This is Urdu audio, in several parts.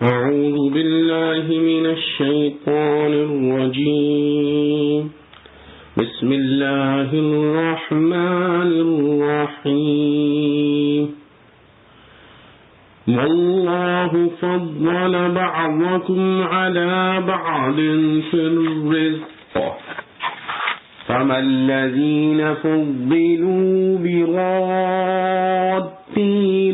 أعوذ بالله من الشيطان الرجيم بسم الله الرحمن الرحيم والله فضل بعضكم على بعض في الرزق فما الذين فضلوا براد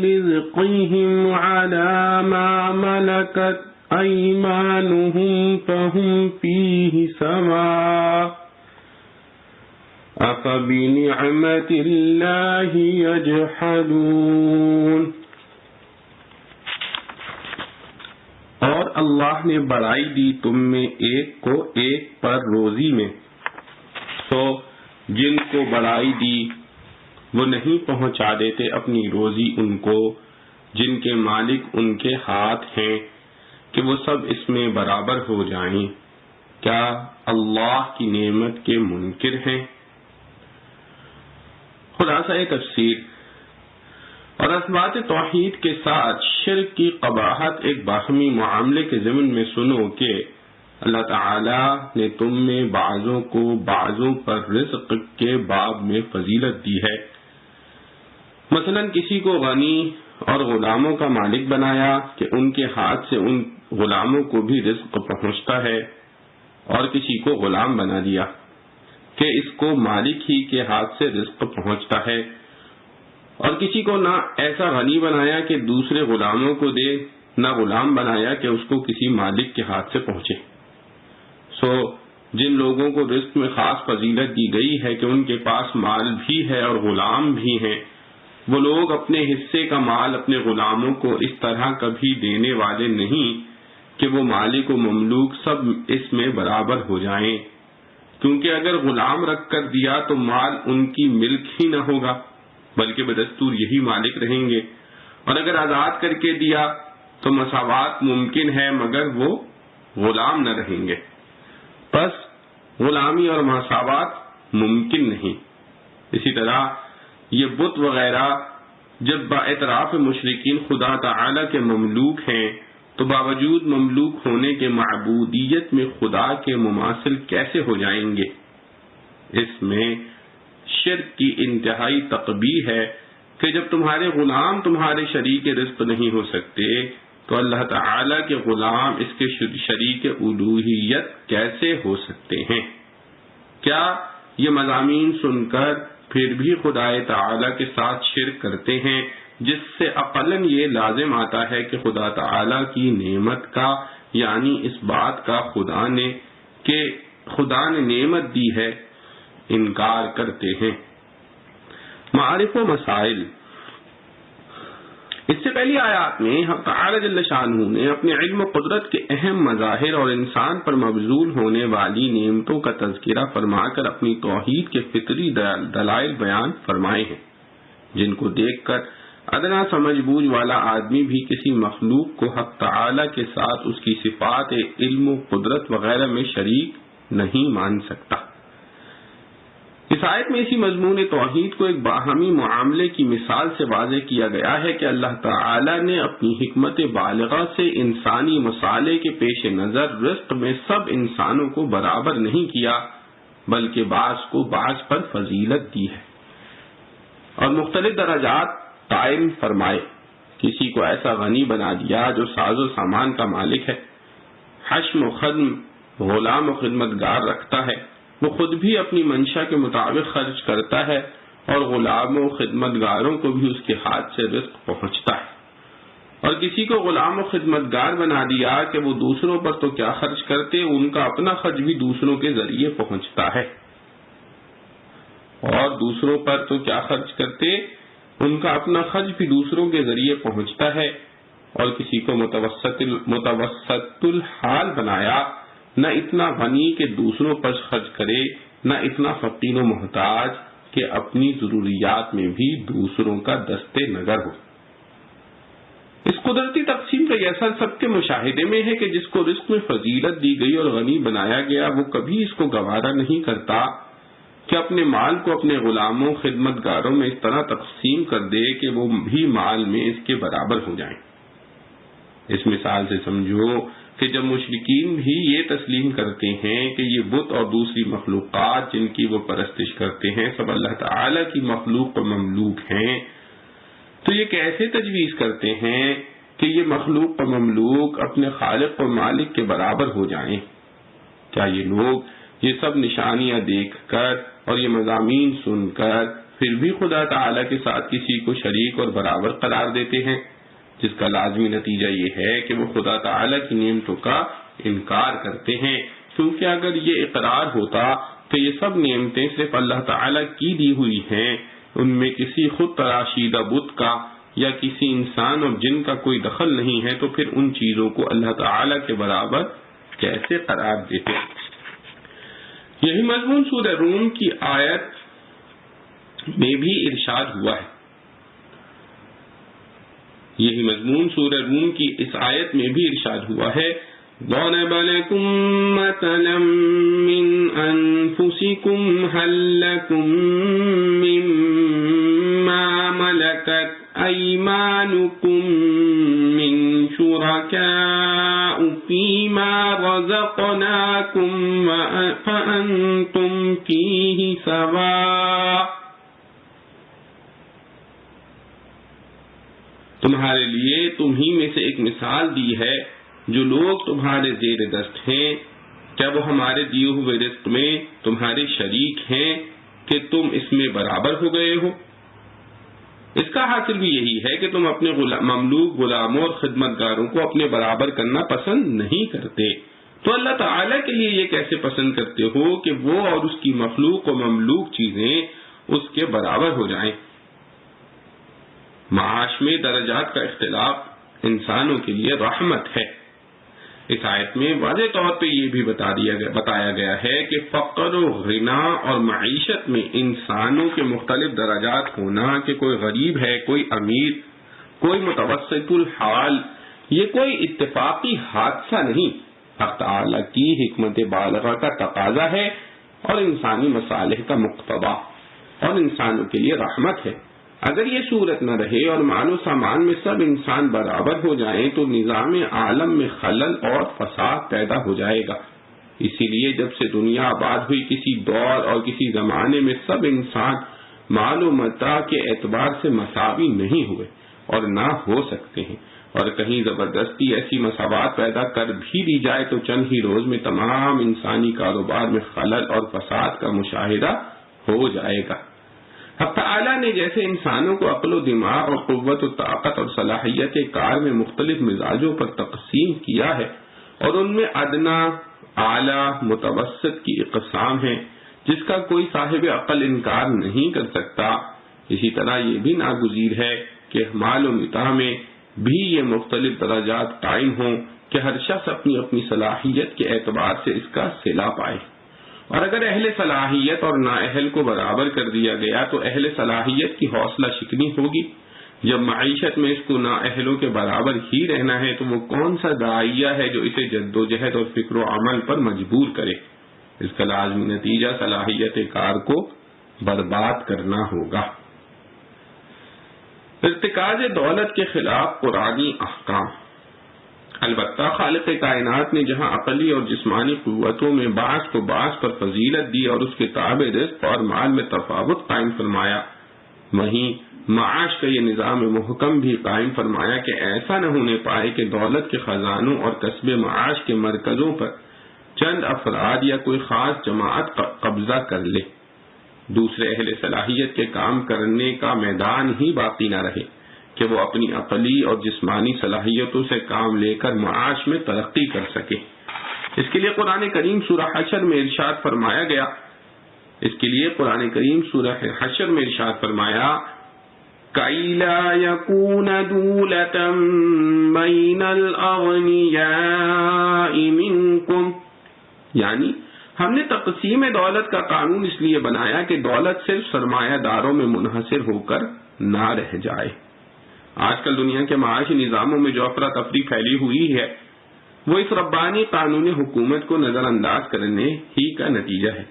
رزقهم على ما ملكت أيمانهم فهم فيه سواء أفبنعمة الله يجحدون. اور اللہ نے بڑائی دی تم میں ایک کو ایک پر روزی میں، تو جن کو بڑائی دی وہ نہیں پہنچا دیتے اپنی روزی ان کو جن کے مالک ان کے ہاتھ ہیں کہ وہ سب اس میں برابر ہو جائیں. کیا اللہ کی نعمت کے منکر ہیں؟ خلاصہ تفسیر. اور اثبات توحید کے ساتھ شرک کی قباحت ایک باہمی معاملے کے ضمن میں سنو کہ اللہ تعالی نے تم میں بعضوں کو بعضوں پر رزق کے باب میں فضیلت دی ہے. مثلا کسی کو غنی اور غلاموں کا مالک بنایا کہ ان کے ہاتھ سے ان غلاموں کو بھی رزق پہنچتا ہے، اور کسی کو غلام بنا دیا کہ اس کو مالک ہی کے ہاتھ سے رزق پہنچتا ہے، اور کسی کو نہ ایسا غنی بنایا کہ دوسرے غلاموں کو دے، نہ غلام بنایا کہ اس کو کسی مالک کے ہاتھ سے پہنچے. جن لوگوں کو رزق میں خاص فضیلت دی گئی ہے کہ ان کے پاس مال بھی ہے اور غلام بھی ہیں، وہ لوگ اپنے حصے کا مال اپنے غلاموں کو اس طرح کبھی دینے والے نہیں کہ وہ مالک و مملوک سب اس میں برابر ہو جائیں، کیونکہ اگر غلام رکھ کر دیا تو مال ان کی ملک ہی نہ ہوگا بلکہ بدستور یہی مالک رہیں گے، اور اگر آزاد کر کے دیا تو مساوات ممکن ہے مگر وہ غلام نہ رہیں گے. بس غلامی اور مساوات ممکن نہیں. اسی طرح یہ بت وغیرہ جب باعتراف مشرکین خدا تعالی کے مملوک ہیں تو باوجود مملوک ہونے کے معبودیت میں خدا کے مماثل کیسے ہو جائیں گے؟ اس میں شرک کی انتہائی تقبیح ہے کہ جب تمہارے غلام تمہارے شریک رزق نہیں ہو سکتے تو اللہ تعالی کے غلام اس کے شریک الوہیت کیسے ہو سکتے ہیں؟ کیا یہ مضامین سن کر پھر بھی خدا تعالی کے ساتھ شرک کرتے ہیں، جس سے اقلاً یہ لازم آتا ہے کہ خدا تعالی کی نعمت کا، یعنی اس بات کا کہ خدا نے نعمت دی ہے، انکار کرتے ہیں. معارف و مسائل. اس سے پہلی آیات میں حق تعالی جل شانہ نے اپنے علم و قدرت کے اہم مظاہر اور انسان پر مبذول ہونے والی نعمتوں کا تذکرہ فرما کر اپنی توحید کے فطری دلائل بیان فرمائے ہیں، جن کو دیکھ کر ادنا سمجھ بوجھ والا آدمی بھی کسی مخلوق کو حق تعالی کے ساتھ اس کی صفات علم و قدرت وغیرہ میں شریک نہیں مان سکتا. اس آیت میں اسی مضمون توحید کو ایک باہمی معاملے کی مثال سے واضح کیا گیا ہے کہ اللہ تعالی نے اپنی حکمت بالغہ سے انسانی مصالح کے پیش نظر رزق میں سب انسانوں کو برابر نہیں کیا بلکہ بعض کو بعض پر فضیلت دی ہے اور مختلف درجات قائم فرمائے. کسی کو ایسا غنی بنا دیا جو ساز و سامان کا مالک ہے، حشم و خدم، غلام و خدمتگار رکھتا ہے، وہ خود بھی اپنی منشا کے مطابق خرچ کرتا ہے اور غلاموں و خدمتگاروں کو بھی اس کے ہاتھ سے رزق پہنچتا ہے. اور کسی کو غلام و خدمتگار بنا دیا کہ وہ دوسروں پر تو کیا خرچ کرتے، ان کا اپنا خرچ بھی دوسروں کے ذریعے پہنچتا ہے، اور دوسروں پر تو کیا خرچ کرتے، ان کا اپنا خرچ بھی دوسروں کے ذریعے پہنچتا ہے. اور کسی کو متوسط الحال بنایا، نہ اتنا غنی کہ دوسروں پر خرچ کرے، نہ اتنا فقیر و محتاج کہ اپنی ضروریات میں بھی دوسروں کا دست نظر ہو. اس قدرتی تقسیم کا یہ اثر سب کے مشاہدے میں ہے کہ جس کو رزق میں فضیلت دی گئی اور غنی بنایا گیا وہ کبھی اس کو گوارا نہیں کرتا کہ اپنے مال کو اپنے غلاموں خدمتگاروں میں اس طرح تقسیم کر دے کہ وہ بھی مال میں اس کے برابر ہو جائیں. اس مثال سے سمجھو کہ جب مشرکین بھی یہ تسلیم کرتے ہیں کہ یہ بت اور دوسری مخلوقات جن کی وہ پرستش کرتے ہیں سب اللہ تعالی کی مخلوق و مملوک ہیں، تو یہ کیسے تجویز کرتے ہیں کہ یہ مخلوق و مملوک اپنے خالق و مالک کے برابر ہو جائیں؟ کیا یہ لوگ یہ سب نشانیاں دیکھ کر اور یہ مضامین سن کر پھر بھی خدا تعالی کے ساتھ کسی کو شریک اور برابر قرار دیتے ہیں؟ جس کا لازمی نتیجہ یہ ہے کہ وہ خدا تعالی کی نعمتوں کا انکار کرتے ہیں، کیونکہ اگر یہ اقرار ہوتا کہ یہ سب نعمتیں صرف اللہ تعالی کی دی ہوئی ہیں، ان میں کسی خود تراشیدہ بت کا یا کسی انسان اور جن کا کوئی دخل نہیں ہے، تو پھر ان چیزوں کو اللہ تعالی کے برابر کیسے قرار دیتے؟ یہی مضمون سورہ روم کی آیت میں بھی ارشاد ہوا ہے، یہی مضمون سورہ روم کی اس آیت میں بھی ارشاد ہوا ہے، ضرب لكم مثلا من أنفسكم هل لكم مما ملكت أيمانكم من شركاء فيما رزقناكم فأنتم فيه سواء۔ تمہارے لیے تمہیں میں سے ایک مثال دی ہے، جو لوگ تمہارے زیر دست ہیں، کیا وہ ہمارے دیے ہوئے رزق میں تمہارے شریک ہیں کہ تم اس میں برابر ہو گئے ہو؟ اس کا حاصل بھی یہی ہے کہ تم اپنے مملوک غلاموں اور خدمتگاروں کو اپنے برابر کرنا پسند نہیں کرتے، تو اللہ تعالیٰ کے لیے یہ کیسے پسند کرتے ہو کہ وہ اور اس کی مخلوق و مملوک چیزیں اس کے برابر ہو جائیں؟ معاش میں درجات کا اختلاف انسانوں کے لیے رحمت ہے۔ اس آیت میں واضح طور پہ یہ بھی بتایا گیا ہے کہ فقر و غنا اور معیشت میں انسانوں کے مختلف درجات ہونا، کہ کوئی غریب ہے، کوئی امیر، کوئی متوسط الحال، یہ کوئی اتفاقی حادثہ نہیں، حق تعالی کی حکمت بالغہ کا تقاضا ہے اور انسانی مصالح کا مقتضا، اور انسانوں کے لیے رحمت ہے۔ اگر یہ صورت نہ رہے اور مال و سامان میں سب انسان برابر ہو جائیں تو نظام عالم میں خلل اور فساد پیدا ہو جائے گا۔ اسی لیے جب سے دنیا آباد ہوئی، کسی دور اور کسی زمانے میں سب انسان مال و متاع کے اعتبار سے مساوی نہیں ہوئے اور نہ ہو سکتے ہیں، اور کہیں زبردستی ایسی مساوات پیدا کر بھی دی جائے تو چند ہی روز میں تمام انسانی کاروبار میں خلل اور فساد کا مشاہدہ ہو جائے گا۔ حق تعالیٰ نے جیسے انسانوں کو عقل و دماغ اور قوت و طاقت اور صلاحیت کار میں مختلف مزاجوں پر تقسیم کیا ہے، اور ان میں ادنا، اعلیٰ، متوسط کی اقسام ہیں جس کا کوئی صاحب عقل انکار نہیں کر سکتا، اسی طرح یہ بھی ناگزیر ہے کہ مال و متاع میں بھی یہ مختلف درجات قائم ہوں کہ ہر شخص اپنی اپنی صلاحیت کے اعتبار سے اس کا صلہ پائے۔ اور اگر اہل صلاحیت اور نااہل کو برابر کر دیا گیا تو اہل صلاحیت کی حوصلہ شکنی ہوگی۔ جب معیشت میں اس کو نااہلوں کے برابر ہی رہنا ہے تو وہ کون سا داعیہ ہے جو اسے جد و جہد اور فکر و عمل پر مجبور کرے؟ اس کا لازمی نتیجہ صلاحیت کار کو برباد کرنا ہوگا۔ ارتکاز دولت کے خلاف قرآنی احکام۔ البتہ خالق کائنات نے جہاں عقلی اور جسمانی قوتوں میں بعض کو بعض پر فضیلت دی اور اس کے تابع رزق اور مال میں تفاوت قائم فرمایا، وہیں معاش کا یہ نظام محکم بھی قائم فرمایا کہ ایسا نہ ہونے پائے کہ دولت کے خزانوں اور کسب معاش کے مرکزوں پر چند افراد یا کوئی خاص جماعت قبضہ کر لے، دوسرے اہل صلاحیت کے کام کرنے کا میدان ہی باقی نہ رہے کہ وہ اپنی عقلی اور جسمانی صلاحیتوں سے کام لے کر معاش میں ترقی کر سکے۔ اس کے لیے قرآن کریم سورہ حشر میں ارشاد فرمایا گیا، كَيْ لَا يَكُونَ دُولَةً بَيْنَ الْأَغْنِيَاءِ مِنْكُمْ، یعنی ہم نے تقسیم دولت کا قانون اس لیے بنایا کہ دولت صرف سرمایہ داروں میں منحصر ہو کر نہ رہ جائے۔ آج کل دنیا کے معاشی نظاموں میں جو افراتفری پھیلی ہوئی ہے وہ اس ربانی قانون حکومت کو نظر انداز کرنے ہی کا نتیجہ ہے۔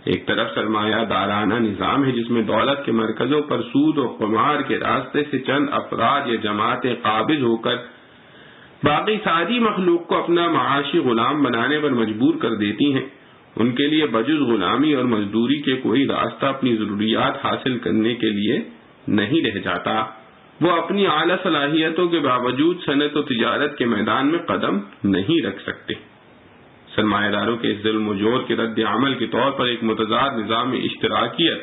ایک طرف سرمایہ دارانہ نظام ہے جس میں دولت کے مرکزوں پر سود و قمار کے راستے سے چند افراد یا جماعتیں قابض ہو کر باقی ساری مخلوق کو اپنا معاشی غلام بنانے پر مجبور کر دیتی ہیں. ان کے لیے بجز غلامی اور مزدوری کے کوئی راستہ اپنی ضروریات حاصل کرنے کے لیے نہیں رہ جاتا. وہ اپنی اعلیٰ صلاحیتوں کے باوجود صنعت و تجارت کے میدان میں قدم نہیں رکھ سکتے. سرمایہ داروں کے ظلم و جور کے رد عمل کے طور پر ایک متضاد نظام اشتراکیت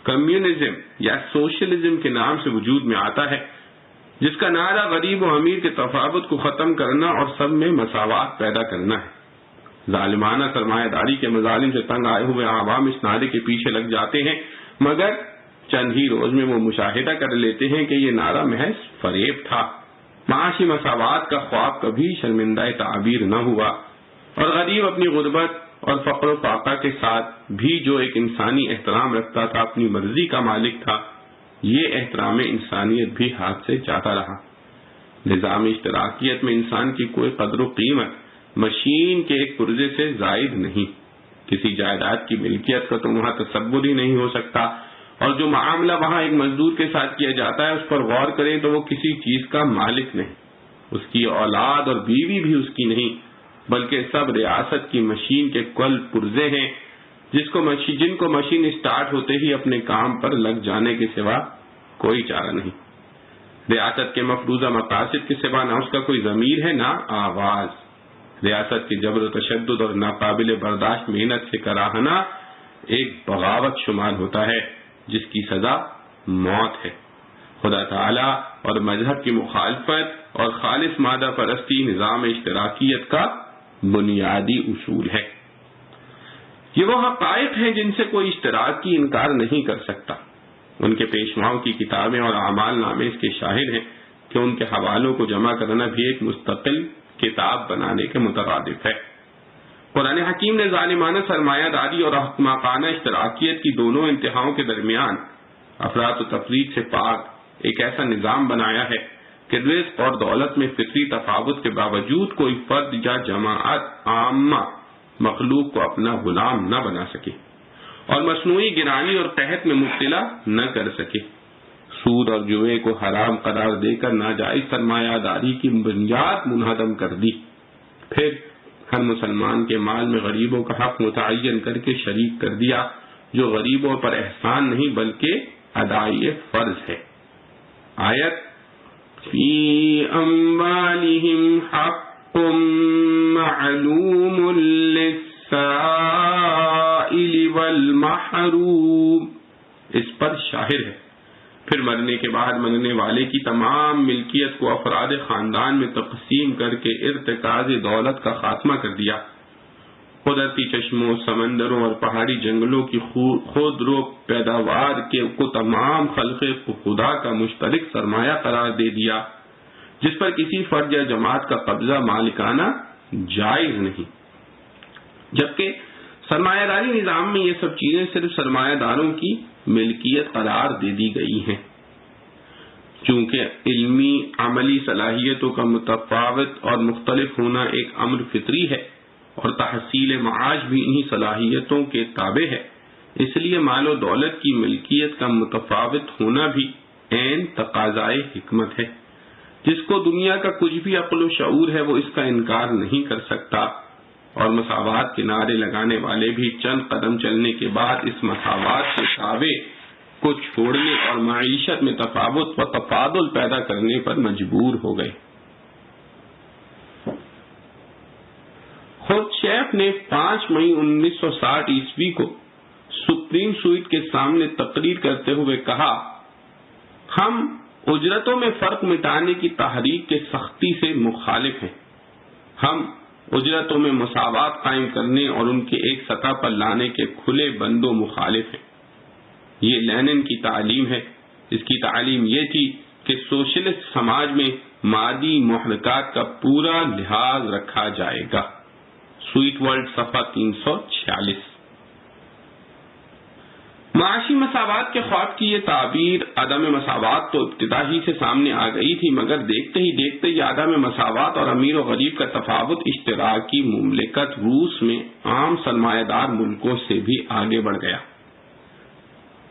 کمیونزم یا سوشلزم کے نام سے وجود میں آتا ہے، جس کا نعرہ غریب و امیر کے تفاوت کو ختم کرنا اور سب میں مساوات پیدا کرنا ہے. ظالمانہ سرمایہ داری کے مظالم سے تنگ آئے ہوئے عوام اس نعرے کے پیچھے لگ جاتے ہیں، مگر چند ہی روز میں وہ مشاہدہ کر لیتے ہیں کہ یہ نعرہ محض فریب تھا. معاشی مساوات کا خواب کبھی شرمندہ تعبیر نہ ہوا، اور غریب اپنی غربت اور فقر و فاقہ کے ساتھ بھی جو ایک انسانی احترام رکھتا تھا، اپنی مرضی کا مالک تھا، یہ احترام انسانیت بھی ہاتھ سے جاتا رہا. نظام اشتراکیت میں انسان کی کوئی قدر و قیمت مشین کے ایک پرزے سے زائد نہیں. کسی جائیداد کی ملکیت کا تو وہاں تصور ہی نہیں ہو سکتا، اور جو معاملہ وہاں ایک مزدور کے ساتھ کیا جاتا ہے اس پر غور کریں تو وہ کسی چیز کا مالک نہیں، اس کی اولاد اور بیوی بھی اس کی نہیں، بلکہ سب ریاست کی مشین کے کل پرزے ہیں، جن کو مشین اسٹارٹ ہوتے ہی اپنے کام پر لگ جانے کے سوا کوئی چارہ نہیں. ریاست کے مفروضہ مقاصد کے سوا نہ اس کا کوئی ضمیر ہے نہ آواز. ریاست کے جبر و تشدد اور ناقابل برداشت محنت سے کراہنا ایک بغاوت شمار ہوتا ہے، جس کی سزا موت ہے. خدا تعالی اور مذہب کی مخالفت اور خالص مادہ پرستی نظام اشتراکیت کا بنیادی اصول ہے. یہ وہ حقائق ہیں جن سے کوئی اشتراک کی انکار نہیں کر سکتا. ان کے پیشواؤں کی کتابیں اور اعمال نامے اس کے شاہد ہیں کہ ان کے حوالوں کو جمع کرنا بھی ایک مستقل کتاب بنانے کے مترادف ہے. قرآن حکیم نے ظالمانہ سرمایہ داری اور احمقانہ اشتراکیت کی دونوں انتہاؤں کے درمیان افراط و تفریط سے پاک ایک ایسا نظام بنایا ہے کہ رزق اور دولت میں فطری تفاوت کے باوجود کوئی فرد یا جماعت عامہ مخلوق کو اپنا غلام نہ بنا سکے اور مصنوعی گرانی اور قحط میں مبتلا نہ کر سکے. سود اور جوئے کو حرام قرار دے کر ناجائز سرمایہ داری کی بنیاد منہدم کر دی. پھر ہر مسلمان کے مال میں غریبوں کا حق متعین کر کے شریک کر دیا، جو غریبوں پر احسان نہیں بلکہ ادائی فرض ہے. آیت فی اموالہم حق معلوم للسائل والمحروم اس پر شاہد ہے. پھر مرنے کے بعد مرنے والے کی تمام ملکیت کو افراد خاندان میں تقسیم کر کے ارتکاز دولت کا خاتمہ کر دیا. قدرتی چشموں، سمندروں اور پہاڑی جنگلوں کی خودرو پیداوار کو تمام خلق خدا کا مشترک سرمایہ قرار دے دیا، جس پر کسی فرد یا جماعت کا قبضہ مالکانہ جائز نہیں. جبکہ سرمایہ داری نظام میں یہ سب چیزیں صرف سرمایہ داروں کی ملکیت قرار دے دی گئی ہیں. چونکہ علمی عملی صلاحیتوں کا متفاوت اور مختلف ہونا ایک امر فطری ہے اور تحصیل معاش بھی انہی صلاحیتوں کے تابع ہے، اس لیے مال و دولت کی ملکیت کا متفاوت ہونا بھی عین تقاضائے حکمت ہے. جس کو دنیا کا کچھ بھی عقل و شعور ہے وہ اس کا انکار نہیں کر سکتا، اور مساوات کے نعرے لگانے والے بھی چند قدم چلنے کے بعد اس مساوات کے دعوے کو چھوڑنے اور معیشت میں تفاوت و تفاضل پیدا کرنے پر مجبور ہو گئے. خود شیخ نے 5 مئی 1960 عیسوی کو سپریم سوئٹ کے سامنے تقریر کرتے ہوئے کہا، ہم اجرتوں میں فرق مٹانے کی تحریک کے سختی سے مخالف ہیں. ہم اجرتوں میں مساوات قائم کرنے اور ان کے ایک سطح پر لانے کے کھلے بندوں مخالف ہیں. یہ لینن کی تعلیم ہے. اس کی تعلیم یہ تھی کہ سوشلسٹ سماج میں مادی محرکات کا پورا لحاظ رکھا جائے گا. سوئٹ ورلڈ صفحہ 346. معاشی مساوات کے خواب کی یہ تعبیر عدم مساوات تو ابتدا ہی سے سامنے آ گئی تھی، مگر دیکھتے ہی دیکھتے یہ عدم مساوات اور امیر و غریب کا تفاوت اشتراکی مملکت روس میں عام سرمایہ دار ملکوں سے بھی آگے بڑھ گیا.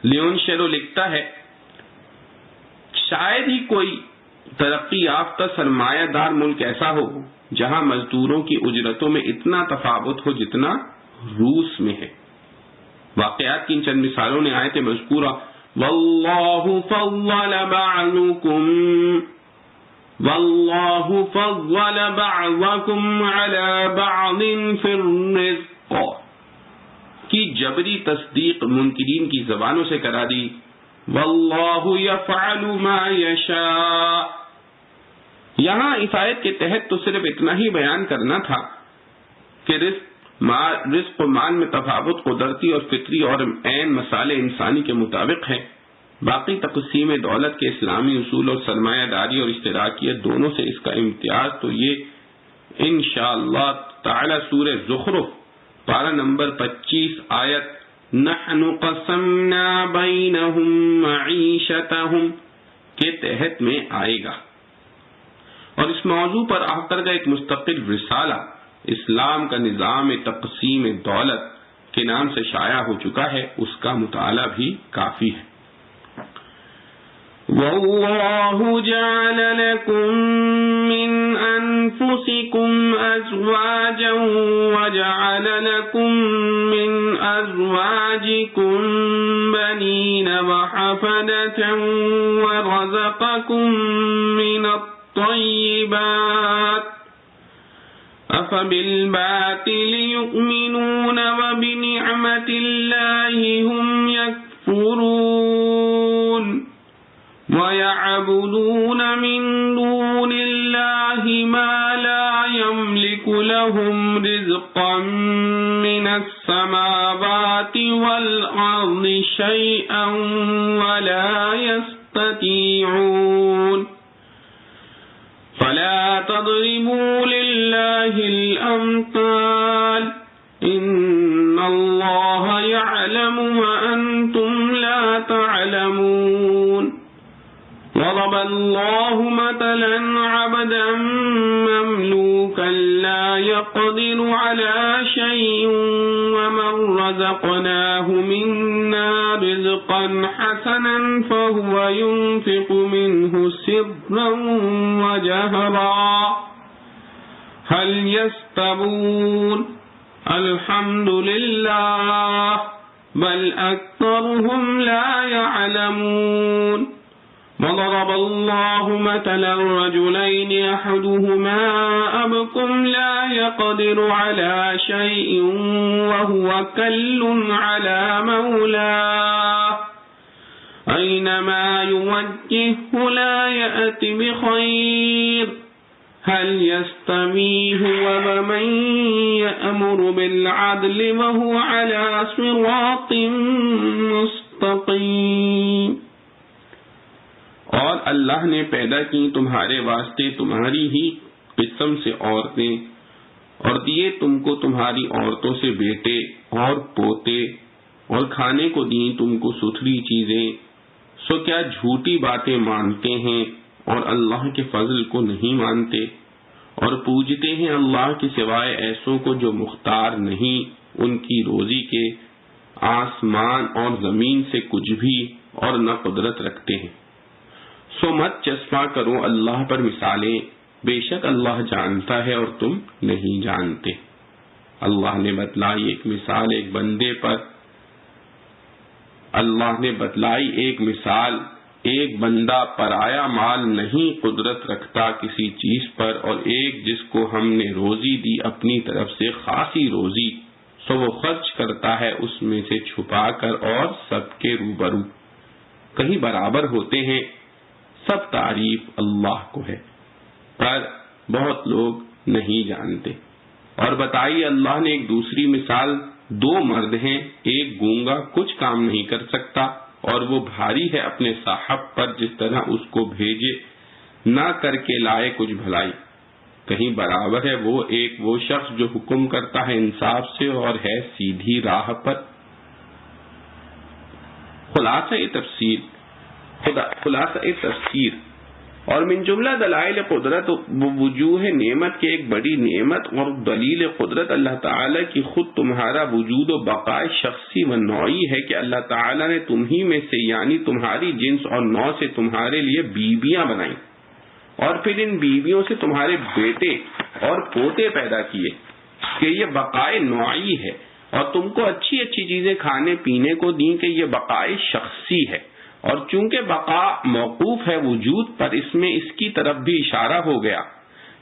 لیون شیرو لکھتا ہے، شاید ہی کوئی ترقی یافتہ سرمایہ دار ملک ایسا ہو جہاں مزدوروں کی اجرتوں میں اتنا تفاوت ہو جتنا روس میں ہے. واقعات کی ان چند مثالوں نے آیت مذکورہ واللہ فضل بعضکم علی بعض فی الرزق کی جبری تصدیق منکرین کی زبانوں سے کرا دی. واللہ یفعل ما یشاء. یہاں اس آیت کے تحت تو صرف اتنا ہی بیان کرنا تھا کہ رزق و مال میں تفاوت قدرتی اور فطری اور عین مسالے انسانی کے مطابق ہے. باقی تقسیم دولت کے اسلامی اصول اور سرمایہ داری اور اشتراکیت دونوں سے اس کا امتیاز تو یہ انشاءاللہ تعالی سورہ زخرف پارہ نمبر 25 آیت نحن قسمنا بینہم معیشتہم کے تحت میں آئے گا. اور اس موضوع پر آخر کا ایک مستقل رسالہ اسلام کا نظام تقسیم دولت کے نام سے شائع ہو چکا ہے، اس کا مطالعہ بھی کافی ہے. وَاللَّهُ جَعَلَ لَكُم مِّنْ أَنفُسِكُمْ أَزْوَاجًا وَجَعَلَ لَكُم مِّنْ أَزْوَاجِكُم بَنِينَ وَحَفَدَةً وَرَزَقَكُم مِّنَ الطَّيِّبَاتِ أَفَبِالْبَاطِلِ يُؤْمِنُونَ وَبِنِعْمَةِ اللَّهِ هُمْ يَكْفُرُونَ وَيَعْبُدُونَ مِن دُونِ اللَّهِ مَا لَا يَمْلِكُ لَهُمْ رِزْقًا مِّنَ السَّمَاوَاتِ وَالْأَرْضِ شَيْئًا وَلَا يَسْتَطِيعُونَ فَلَا تَضْرِبُوا لِلَّهِ الْأَمْثَالَ إِنَّ اللَّهَ يَعْلَمُ وَأَنْتُمْ لَا تَعْلَمُونَ. ضرب الله مثلا عبدا مملوكا لا يقدر على شيء ومن رزقناه منا رزقا حسنا فهو ينفق منه سرا وجهرا هل يستوون الحمد لله بل أكثرهم لا يعلمون. وضرب الله مثلا رجلين أحدهما أبكم لا يقدر على شيء وهو كل على مولاه أينما يوجهه لا يأت بخير هل يستوي هو ومن يأمر بالعدل وهو على صراط مستقيم. اور اللہ نے پیدا کی تمہارے واسطے تمہاری ہی قسم سے عورتیں اور دیے تم کو تمہاری عورتوں سے بیٹے اور پوتے اور کھانے کو دیں تم کو ستھری چیزیں. سو کیا جھوٹی باتیں مانتے ہیں اور اللہ کے فضل کو نہیں مانتے اور پوجتے ہیں اللہ کے سوائے ایسوں کو جو مختار نہیں ان کی روزی کے آسمان اور زمین سے کچھ بھی اور نہ قدرت رکھتے ہیں. سو مت چسپاں کرو اللہ پر مثالیں، بے شک اللہ جانتا ہے اور تم نہیں جانتے. اللہ نے بتلائی ایک مثال ایک بندے پر، اللہ نے بتلائی ایک مثال، ایک بندہ پرایا مال نہیں قدرت رکھتا کسی چیز پر، اور ایک جس کو ہم نے روزی دی اپنی طرف سے خاصی روزی، سو وہ خرچ کرتا ہے اس میں سے چھپا کر اور سب کے روبرو. کہیں برابر ہوتے ہیں؟ سب تعریف اللہ کو ہے، پر بہت لوگ نہیں جانتے. اور بتائی اللہ نے ایک دوسری مثال، دو مرد ہیں، ایک گونگا کچھ کام نہیں کر سکتا اور وہ بھاری ہے اپنے صاحب پر جس طرح اس کو بھیجے نہ کر کے لائے کچھ بھلائی. کہیں برابر ہے وہ شخص جو حکم کرتا ہے انصاف سے اور ہے سیدھی راہ پر. خلاصہ تفسیر اور من جملہ دلائل قدرت وجوہ نعمت کے ایک بڑی نعمت اور دلیل قدرت اللہ تعالیٰ کی خود تمہارا وجود و بقائے شخصی و نوعی ہے کہ اللہ تعالیٰ نے تمہیں میں سے یعنی تمہاری جنس اور نوع سے تمہارے لیے بیویاں بنائیں اور پھر ان بیویوں سے تمہارے بیٹے اور پوتے پیدا کیے کہ یہ بقائے نوعی ہے، اور تم کو اچھی اچھی چیزیں کھانے پینے کو دیں کہ یہ بقائے شخصی ہے، اور چونکہ بقا موقوف ہے وجود پر، اس میں اس کی طرف بھی اشارہ ہو گیا۔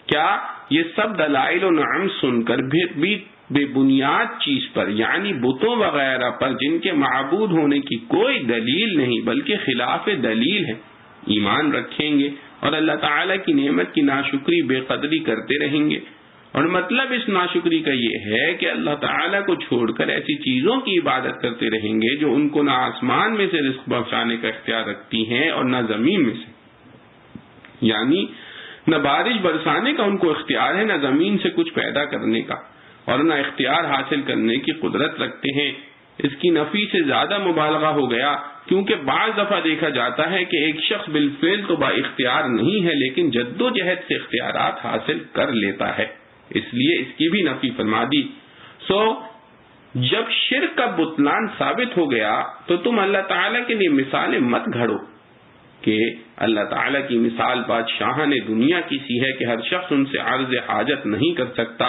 کیا یہ سب دلائل و نعم سن کر بھی بے بنیاد چیز پر یعنی بتوں وغیرہ پر جن کے معبود ہونے کی کوئی دلیل نہیں بلکہ خلاف دلیل ہے ایمان رکھیں گے اور اللہ تعالیٰ کی نعمت کی ناشکری بے قدری کرتے رہیں گے؟ اور مطلب اس ناشکری کا یہ ہے کہ اللہ تعالیٰ کو چھوڑ کر ایسی چیزوں کی عبادت کرتے رہیں گے جو ان کو نہ آسمان میں سے رزق پہنچانے کا اختیار رکھتی ہیں اور نہ زمین میں سے، یعنی نہ بارش برسانے کا ان کو اختیار ہے، نہ زمین سے کچھ پیدا کرنے کا، اور نہ اختیار حاصل کرنے کی قدرت رکھتے ہیں۔ اس کی نفی سے زیادہ مبالغہ ہو گیا، کیونکہ بعض دفعہ دیکھا جاتا ہے کہ ایک شخص بالفعل تو با اختیار نہیں ہے لیکن جد و جہد سے اختیارات حاصل کر لیتا ہے، اس لیے اس کی بھی نفی فرما دی۔ جب شرک کا بطلان ثابت ہو گیا تو تم اللہ تعالیٰ کے لیے مثالیں مت گھڑو کہ اللہ تعالیٰ کی مثال بادشاہان دنیا کی سی ہے کہ ہر شخص ان سے عرض حاجت نہیں کر سکتا،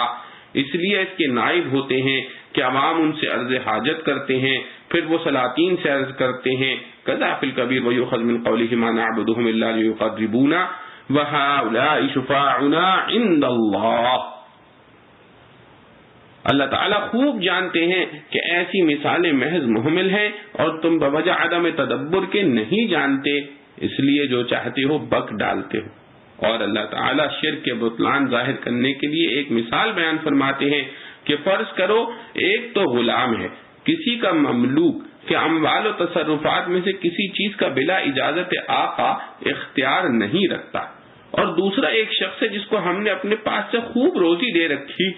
اس لیے اس کے نائب ہوتے ہیں کہ عوام ان سے عرض حاجت کرتے ہیں، پھر وہ سلاطین سے عرض کرتے ہیں کذا فی الکبیر ویؤخذ من قولہ ما نعبدہم الا لیقربونا وہؤلاء شفاعنا عند اللہ۔ اللہ تعالیٰ خوب جانتے ہیں کہ ایسی مثالیں محض محمل ہیں اور تم بوجہ عدم تدبر کے نہیں جانتے، اس لیے جو چاہتے ہو بک ڈالتے ہو۔ اور اللہ تعالیٰ شرک کے بطلان ظاہر کرنے کے لیے ایک مثال بیان فرماتے ہیں کہ فرض کرو ایک تو غلام ہے کسی کا مملوک کہ اموال و تصرفات میں سے کسی چیز کا بلا اجازت آقا اختیار نہیں رکھتا، اور دوسرا ایک شخص ہے جس کو ہم نے اپنے پاس سے خوب روزی دے رکھی،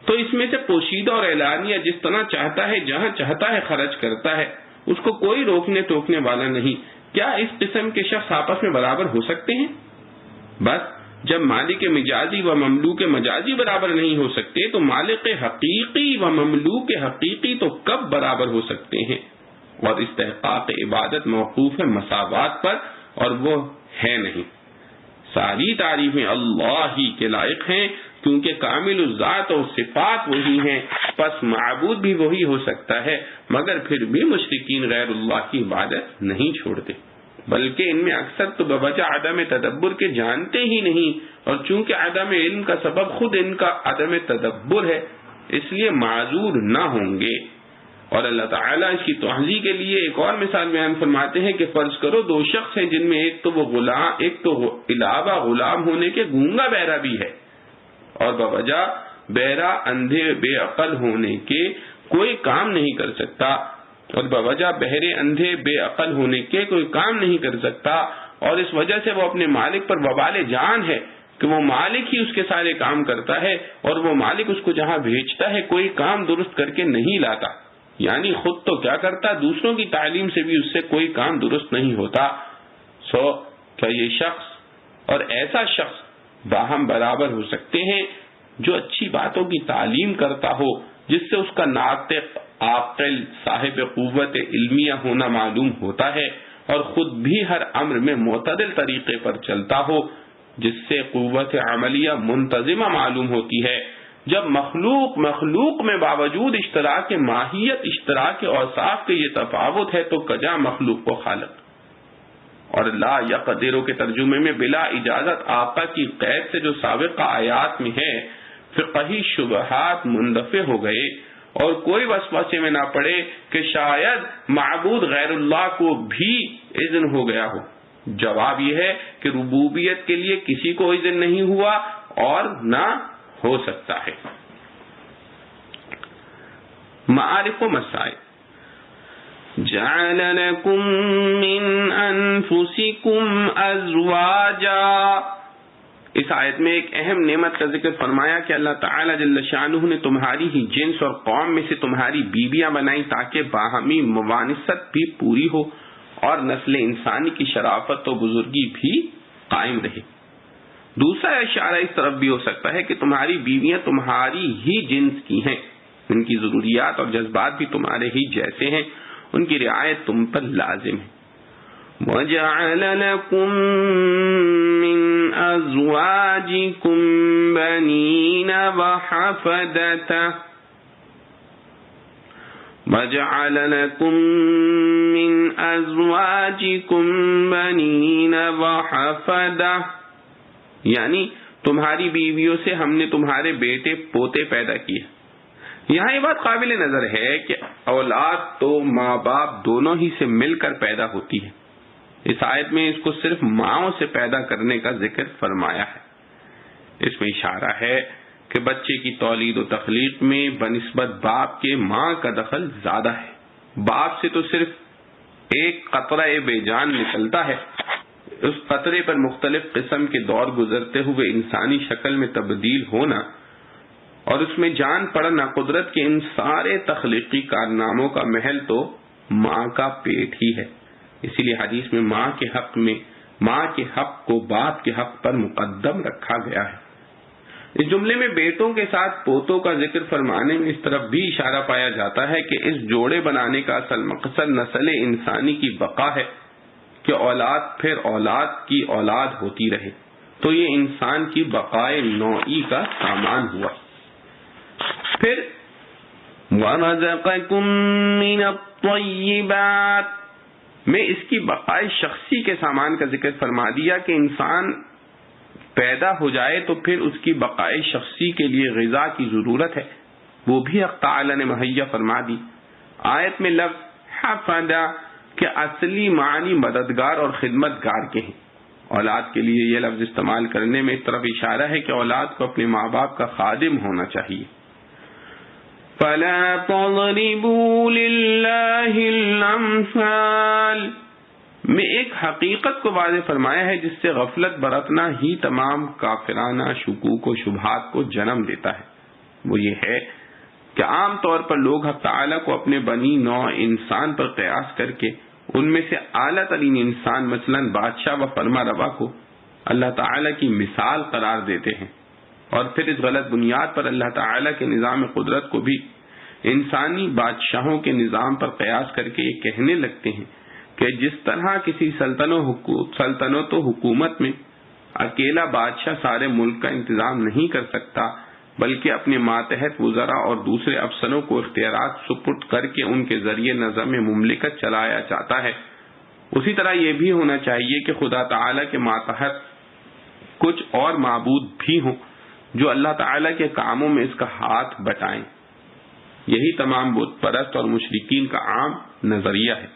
تو اس میں سے پوشیدہ اور اعلانیہ جس طرح چاہتا ہے جہاں چاہتا ہے خرچ کرتا ہے، اس کو کوئی روکنے ٹوکنے والا نہیں۔ کیا اس قسم کے شخص آپس میں برابر ہو سکتے ہیں؟ بس جب مالک مجازی و مملوک مجازی برابر نہیں ہو سکتے تو مالک حقیقی و مملوک حقیقی تو کب برابر ہو سکتے ہیں؟ اور استحقاق عبادت موقوف ہے مساوات پر، اور وہ ہے نہیں۔ ساری تعریفیں اللہ ہی کے لائق ہیں کیونکہ کامل الذات اور صفات وہی ہیں، پس معبود بھی وہی ہو سکتا ہے، مگر پھر بھی مشرکین غیر اللہ کی عبادت نہیں چھوڑتے، بلکہ ان میں اکثر تو بوجہ عدم تدبر کے جانتے ہی نہیں، اور چونکہ عدم علم کا سبب خود ان کا عدم تدبر ہے اس لیے معذور نہ ہوں گے۔ اور اللہ تعالیٰ اس کی توضیح کے لیے ایک اور مثال بیان فرماتے ہیں کہ فرض کرو دو شخص ہیں جن میں ایک تو علاوہ غلام ہونے کے گونگا بہرا بھی ہے، اور بوجہ بہرا اندھے بے عقل ہونے کے کوئی کام نہیں کر سکتا، اور بوجہ بہرے اندھے بے عقل ہونے کے کوئی کام نہیں کر سکتا، اور اس وجہ سے وہ اپنے مالک پر وبال جان ہے کہ وہ مالک ہی اس کے سارے کام کرتا ہے، اور وہ مالک اس کو جہاں بھیجتا ہے کوئی کام درست کر کے نہیں لاتا، یعنی خود تو کیا کرتا دوسروں کی تعلیم سے بھی اس سے کوئی کام درست نہیں ہوتا۔ کیا یہ شخص اور ایسا شخص باہم برابر ہو سکتے ہیں جو اچھی باتوں کی تعلیم کرتا ہو جس سے اس کا ناطق عاقل صاحب قوت علمیہ ہونا معلوم ہوتا ہے، اور خود بھی ہر امر میں معتدل طریقے پر چلتا ہو جس سے قوت عملیہ منتظمہ معلوم ہوتی ہے؟ جب مخلوق میں باوجود اشتراک ماہیت اشتراک اوصاف کے یہ تفاوت ہے تو کجا مخلوق کو خالق؟ اور لا یقدرو کے ترجمے میں بلا اجازت آقا کی قید سے جو سابقہ آیات میں ہے فقہی شبہات مندفع ہو گئے اور کوئی وسوسے میں نہ پڑے کہ شاید معبود غیر اللہ کو بھی اذن ہو گیا ہو۔ جواب یہ ہے کہ ربوبیت کے لیے کسی کو اذن نہیں ہوا اور نہ ہو سکتا ہے۔ معارف و مسائل۔ جعل لكم من انفسكم ازواجا، اس آیت میں ایک اہم نعمت کا ذکر فرمایا کہ اللہ تعالیٰ جل شانہ نے تمہاری ہی جنس اور قوم میں سے تمہاری بیویاں بنائی تاکہ باہمی موانست بھی پوری ہو اور نسل انسانی کی شرافت و بزرگی بھی قائم رہے۔ دوسرا اشارہ اس طرف بھی ہو سکتا ہے کہ تمہاری بیویاں تمہاری ہی جنس کی ہیں، ان کی ضروریات اور جذبات بھی تمہارے ہی جیسے ہیں، ان کی رعایت تم پر لازم ہے۔ وَجَعَلَ لَكُم مِّنْ أَزْوَاجِكُمْ بَنِينَ وَحَفَدَةً وَجَعَلَ لَكُم مِّنْ أَزْوَاجِكُمْ بَنِينَ وَحَفَدَةً، یعنی تمہاری بیویوں سے ہم نے تمہارے بیٹے پوتے پیدا کیے۔ یہاں یہ بات قابل نظر ہے کہ اولاد تو ماں باپ دونوں ہی سے مل کر پیدا ہوتی ہے۔ اس آیت میں اس کو صرف ماؤں سے پیدا کرنے کا ذکر فرمایا ہے۔ اس میں اشارہ ہے کہ بچے کی تولید و تخلیق میں بنسبت باپ کے ماں کا دخل زیادہ ہے۔ باپ سے تو صرف ایک قطرہ بے جان نکلتا ہے، اس قطرے پر مختلف قسم کے دور گزرتے ہوئے انسانی شکل میں تبدیل ہونا اور اس میں جان پڑنا، قدرت کے ان سارے تخلیقی کارناموں کا محل تو ماں کا پیٹ ہی ہے۔ اسی لیے حدیث میں ماں کے حق کو باپ کے حق پر مقدم رکھا گیا ہے۔ اس جملے میں بیٹوں کے ساتھ پوتوں کا ذکر فرمانے میں اس طرف بھی اشارہ پایا جاتا ہے کہ اس جوڑے بنانے کا اصل مقصد نسل انسانی کی بقا ہے کہ اولاد پھر اولاد کی اولاد ہوتی رہے، تو یہ انسان کی بقائے نوعی کا سامان ہوا۔ پھر وَرَزَقَكُم مِّنَ الطَّيِّبَاتِ میں اس کی بقائے شخصی کے سامان کا ذکر فرما دیا کہ انسان پیدا ہو جائے تو پھر اس کی بقائے شخصی کے لیے غذا کی ضرورت ہے، وہ بھی حق تعالی نے مہیا فرما دی۔ آیت میں لفظ حفدہ کے اصلی معنی مددگار اور خدمتگار کے ہیں۔ اولاد کے لیے یہ لفظ استعمال کرنے میں اس طرف اشارہ ہے کہ اولاد کو اپنے ماں باپ کا خادم ہونا چاہیے۔ فَلَا تَضْرِبُوا لِلَّهِ الْأَمْثَالَ میں ایک حقیقت کو واضح فرمایا ہے جس سے غفلت برتنا ہی تمام کافرانہ شکوک و شبہات کو جنم دیتا ہے۔ وہ یہ ہے کہ عام طور پر لوگ حق تعالیٰ کو اپنے بنی نوع انسان پر قیاس کر کے ان میں سے اعلیٰ ترین انسان مثلاً بادشاہ و فرما روا کو اللہ تعالیٰ کی مثال قرار دیتے ہیں، اور پھر اس غلط بنیاد پر اللہ تعالیٰ کے نظام قدرت کو بھی انسانی بادشاہوں کے نظام پر قیاس کر کے یہ کہنے لگتے ہیں کہ جس طرح کسی سلطنت و حکومت میں اکیلا بادشاہ سارے ملک کا انتظام نہیں کر سکتا بلکہ اپنے ماتحت وزراء اور دوسرے افسروں کو اختیارات سپرد کر کے ان کے ذریعے نظام مملکت چلایا جاتا ہے، اسی طرح یہ بھی ہونا چاہیے کہ خدا تعالیٰ کے ماتحت کچھ اور معبود بھی ہوں جو اللہ تعالیٰ کے کاموں میں اس کا ہاتھ بٹائیں۔ یہی تمام بت پرست اور مشرکین کا عام نظریہ ہے۔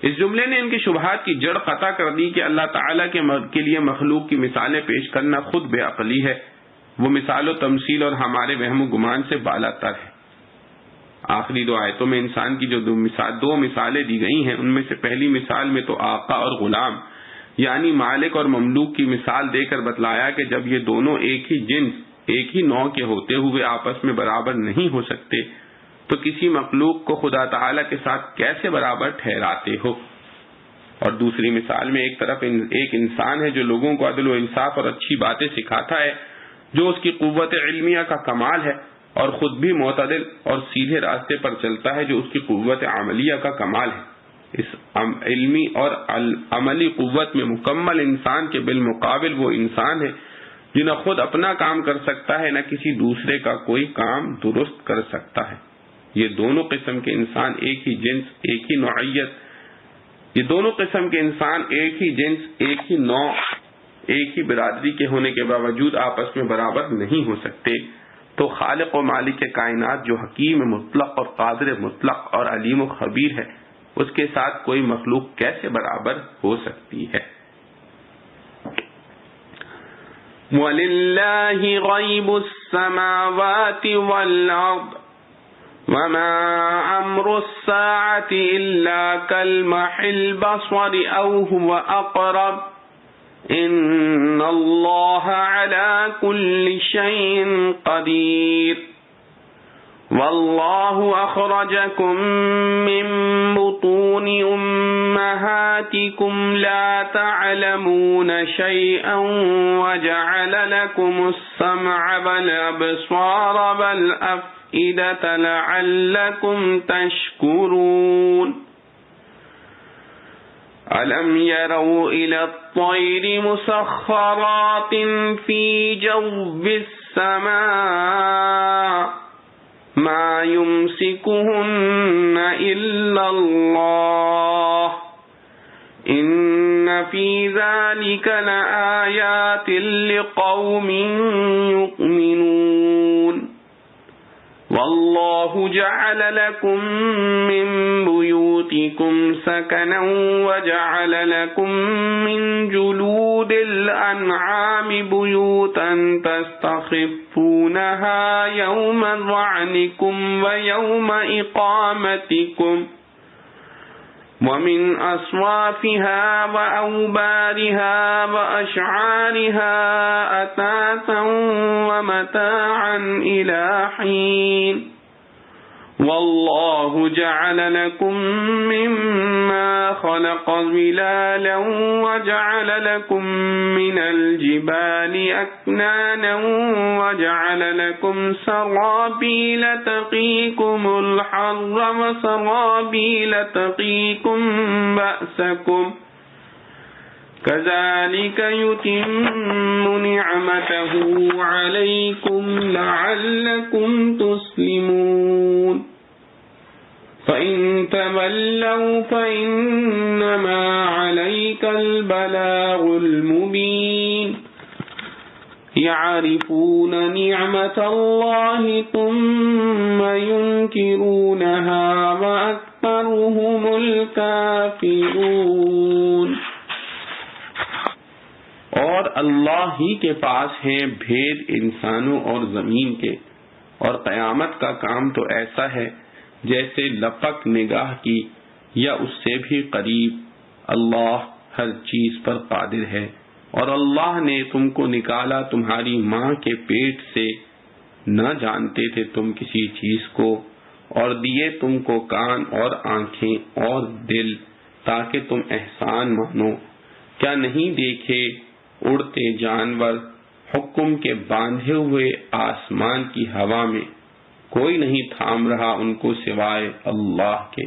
اس جملے نے ان کی شبہات کی جڑ قطع کر دی کہ اللہ تعالیٰ کے لیے مخلوق کی مثالیں پیش کرنا خود بے عقلی ہے، وہ مثال و تمثیل اور ہمارے وہم و گمان سے بالا تر ہے۔ آخری دو آیتوں میں انسان کی جو دو مثالیں دی گئی ہیں، ان میں سے پہلی مثال میں تو آقا اور غلام یعنی مالک اور مملوک کی مثال دے کر بتلایا کہ جب یہ دونوں ایک ہی جنس ایک ہی نوع کے ہوتے ہوئے آپس میں برابر نہیں ہو سکتے تو کسی مخلوق کو خدا تعالیٰ کے ساتھ کیسے برابر ٹھہراتے ہو۔ اور دوسری مثال میں ایک طرف ایک انسان ہے جو لوگوں کو عدل و انصاف اور اچھی باتیں سکھاتا ہے، جو اس کی قوت علمیہ کا کمال ہے، اور خود بھی معتدل اور سیدھے راستے پر چلتا ہے جو اس کی قوت عملیہ کا کمال ہے۔ اس علمی اور عملی قوت میں مکمل انسان کے بالمقابل وہ انسان ہے جو نہ خود اپنا کام کر سکتا ہے نہ کسی دوسرے کا کوئی کام درست کر سکتا ہے۔ یہ دونوں قسم کے انسان ایک ہی جنس ایک ہی نوعیت یہ دونوں قسم کے انسان ایک ہی جنس ایک ہی نوع ایک ہی برادری کے ہونے کے باوجود آپس میں برابر نہیں ہو سکتے، تو خالق و مالک کائنات جو حکیم مطلق اور قادر مطلق اور علیم و خبیر ہے، اس کے ساتھ کوئی مخلوق کیسے برابر ہو سکتی ہے؟ وَلِلَّهِ غَيْبُ السَّمَاوَاتِ وَالْأَرْضِ وَمَا أَمْرُ السَّاعَةِ إِلَّا كَلْمَحِ الْبَصَرِ أَوْ هُوَ أَقْرَبُ إِنَّ اللَّهَ عَلَى كُلِّ شَيْءٍ قَدِيرٌ وَاللَّهُ أَخْرَجَكُم مِّن بُطُونِ أُمَّهَاتِكُمْ لَا تَعْلَمُونَ شَيْئًا وَجَعَلَ لَكُمُ السَّمْعَ وَالْأَبْصَارَ وَالْأَفْئِدَةَ لَعَلَّكُمْ تَشْكُرُونَ۔ أَلَمْ يَرَوْا إِلَى الطَّيْرِ مُسَخَّرَاتٍ فِي جَوِّ السَّمَاءِ مَا يُمْسِكُهُنَّ إِلَّا اللَّهُ إِنَّ فِي ذَلِكَ لَآيَاتٍ لِقَوْمٍ يُؤْمِنُونَ وَاللَّهُ جَعَلَ لَكُم مِّن بُيُوتِكُمْ سَكَنًا وَجَعَلَ لَكُم مِّن جُلُودِ الْأَنْعَامِ بُيُوتًا تَسْتَخِفُّونَهَا يَوْمَ ظَعْنِكُمْ وَيَوْمَ إِقَامَتِكُمْ وَمِنْ أَصْوَافِهَا وَأَوْبَارِهَا وَأَشْعَارِهَا أَثَاثًا وَمَتَاعًا إِلَى حِينٍ وَاللَّهُ جَعَلَ لَكُم مِّمَّا خَلَقَ ظِلَالًا وَجَعَلَ لَكُم مِّنَ الْجِبَالِ أَكْنَانًا وَجَعَلَ لَكُمْ سَرَابِيلَ تَقِيكُمُ الْحَرَّ وَسَرَابِيلَ تَقِيكُم بَأْسَكُمْ كَذَلِكَ يُتِمُّ نِعْمَتَهُ عَلَيْكُمْ لَعَلَّكُمْ تُسْلِمُونَ فَإِن تَوَلَّوْا فَإِنَّمَا عَلَيْكَ الْبَلَاغُ الْمُبِينُ يَعْرِفُونَ نِعْمَةَ اللَّهِ ثُمَّ يُنْكِرُونَهَا وَأَكْثَرُهُمُ الْكَافِرُونَ اور اللہ ہی کے پاس ہیں بھید انسانوں اور زمین کے، اور قیامت کا کام تو ایسا ہے جیسے لپک نگاہ کی یا اس سے بھی قریب۔ اللہ ہر چیز پر قادر ہے، اور اللہ نے تم کو نکالا تمہاری ماں کے پیٹ سے، نہ جانتے تھے تم کسی چیز کو، اور دیے تم کو کان اور آنکھیں اور دل تاکہ تم احسان مانو۔ کیا نہیں دیکھے اڑتے جانور، حکم کے باندھے ہوئے آسمان کی ہوا میں، کوئی نہیں تھام رہا ان کو سوائے اللہ کے۔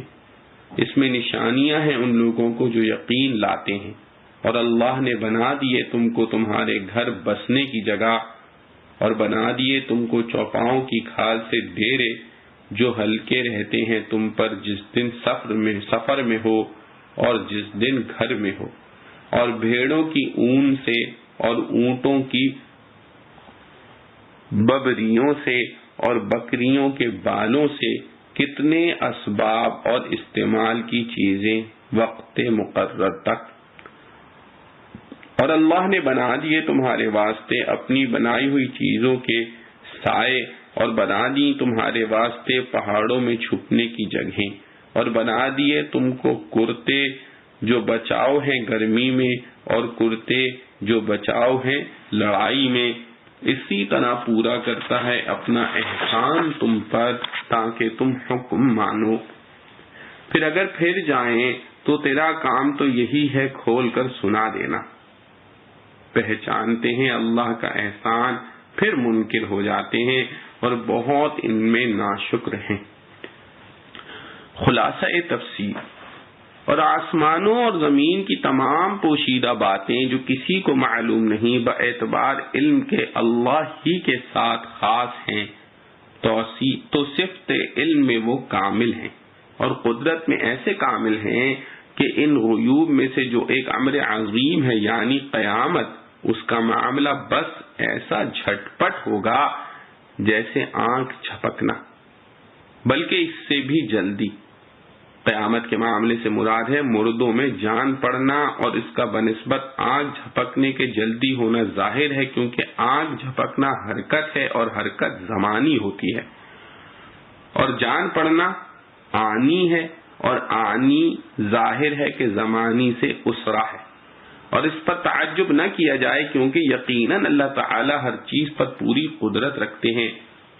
اس میں نشانیاں ہیں ان لوگوں کو جو یقین لاتے ہیں۔ اور اللہ نے بنا دیے تم کو تمہارے گھر بسنے کی جگہ، اور بنا دیے تم کو چوپاؤں کی کھال سے ڈیرے جو ہلکے رہتے ہیں تم پر جس دن سفر میں ہو اور جس دن گھر میں ہو، اور بھیڑوں کی اون سے اور اونٹوں کی ببریوں سے اور بکریوں کے بالوں سے کتنے اسباب اور استعمال کی چیزیں وقت مقرر تک۔ اور اللہ نے بنا دیے تمہارے واسطے اپنی بنائی ہوئی چیزوں کے سائے، اور بنا دی تمہارے واسطے پہاڑوں میں چھپنے کی جگہیں، اور بنا دیے تم کو کرتے جو بچاؤ ہیں گرمی میں، اور کرتے جو بچاؤ ہیں لڑائی میں۔ اسی طرح پورا کرتا ہے اپنا احسان تم پر تاکہ تم حکم مانو۔ پھر اگر پھر جائیں تو تیرا کام تو یہی ہے کھول کر سنا دینا۔ پہچانتے ہیں اللہ کا احسان پھر منکر ہو جاتے ہیں اور بہت ان میں ناشکر ہیں۔ خلاصہ تفسیر، اور آسمانوں اور زمین کی تمام پوشیدہ باتیں جو کسی کو معلوم نہیں باعتبار علم کے اللہ ہی کے ساتھ خاص ہیں، تو صفت علم میں وہ کامل ہیں، اور قدرت میں ایسے کامل ہیں کہ ان غیوب میں سے جو ایک امر عظیم ہے یعنی قیامت، اس کا معاملہ بس ایسا جھٹپٹ ہوگا جیسے آنکھ جھپکنا، بلکہ اس سے بھی جلدی۔ قیامت کے معاملے سے مراد ہے مردوں میں جان پڑنا، اور اس کا بنسبت آنکھ جھپکنے کے جلدی ہونا ظاہر ہے، کیونکہ آنکھ جھپکنا حرکت ہے اور حرکت زمانی ہوتی ہے، اور جان پڑنا آنی ہے، اور آنی ظاہر ہے کہ زمانی سے اسرا ہے۔ اور اس پر تعجب نہ کیا جائے کیونکہ یقیناً اللہ تعالی ہر چیز پر پوری قدرت رکھتے ہیں،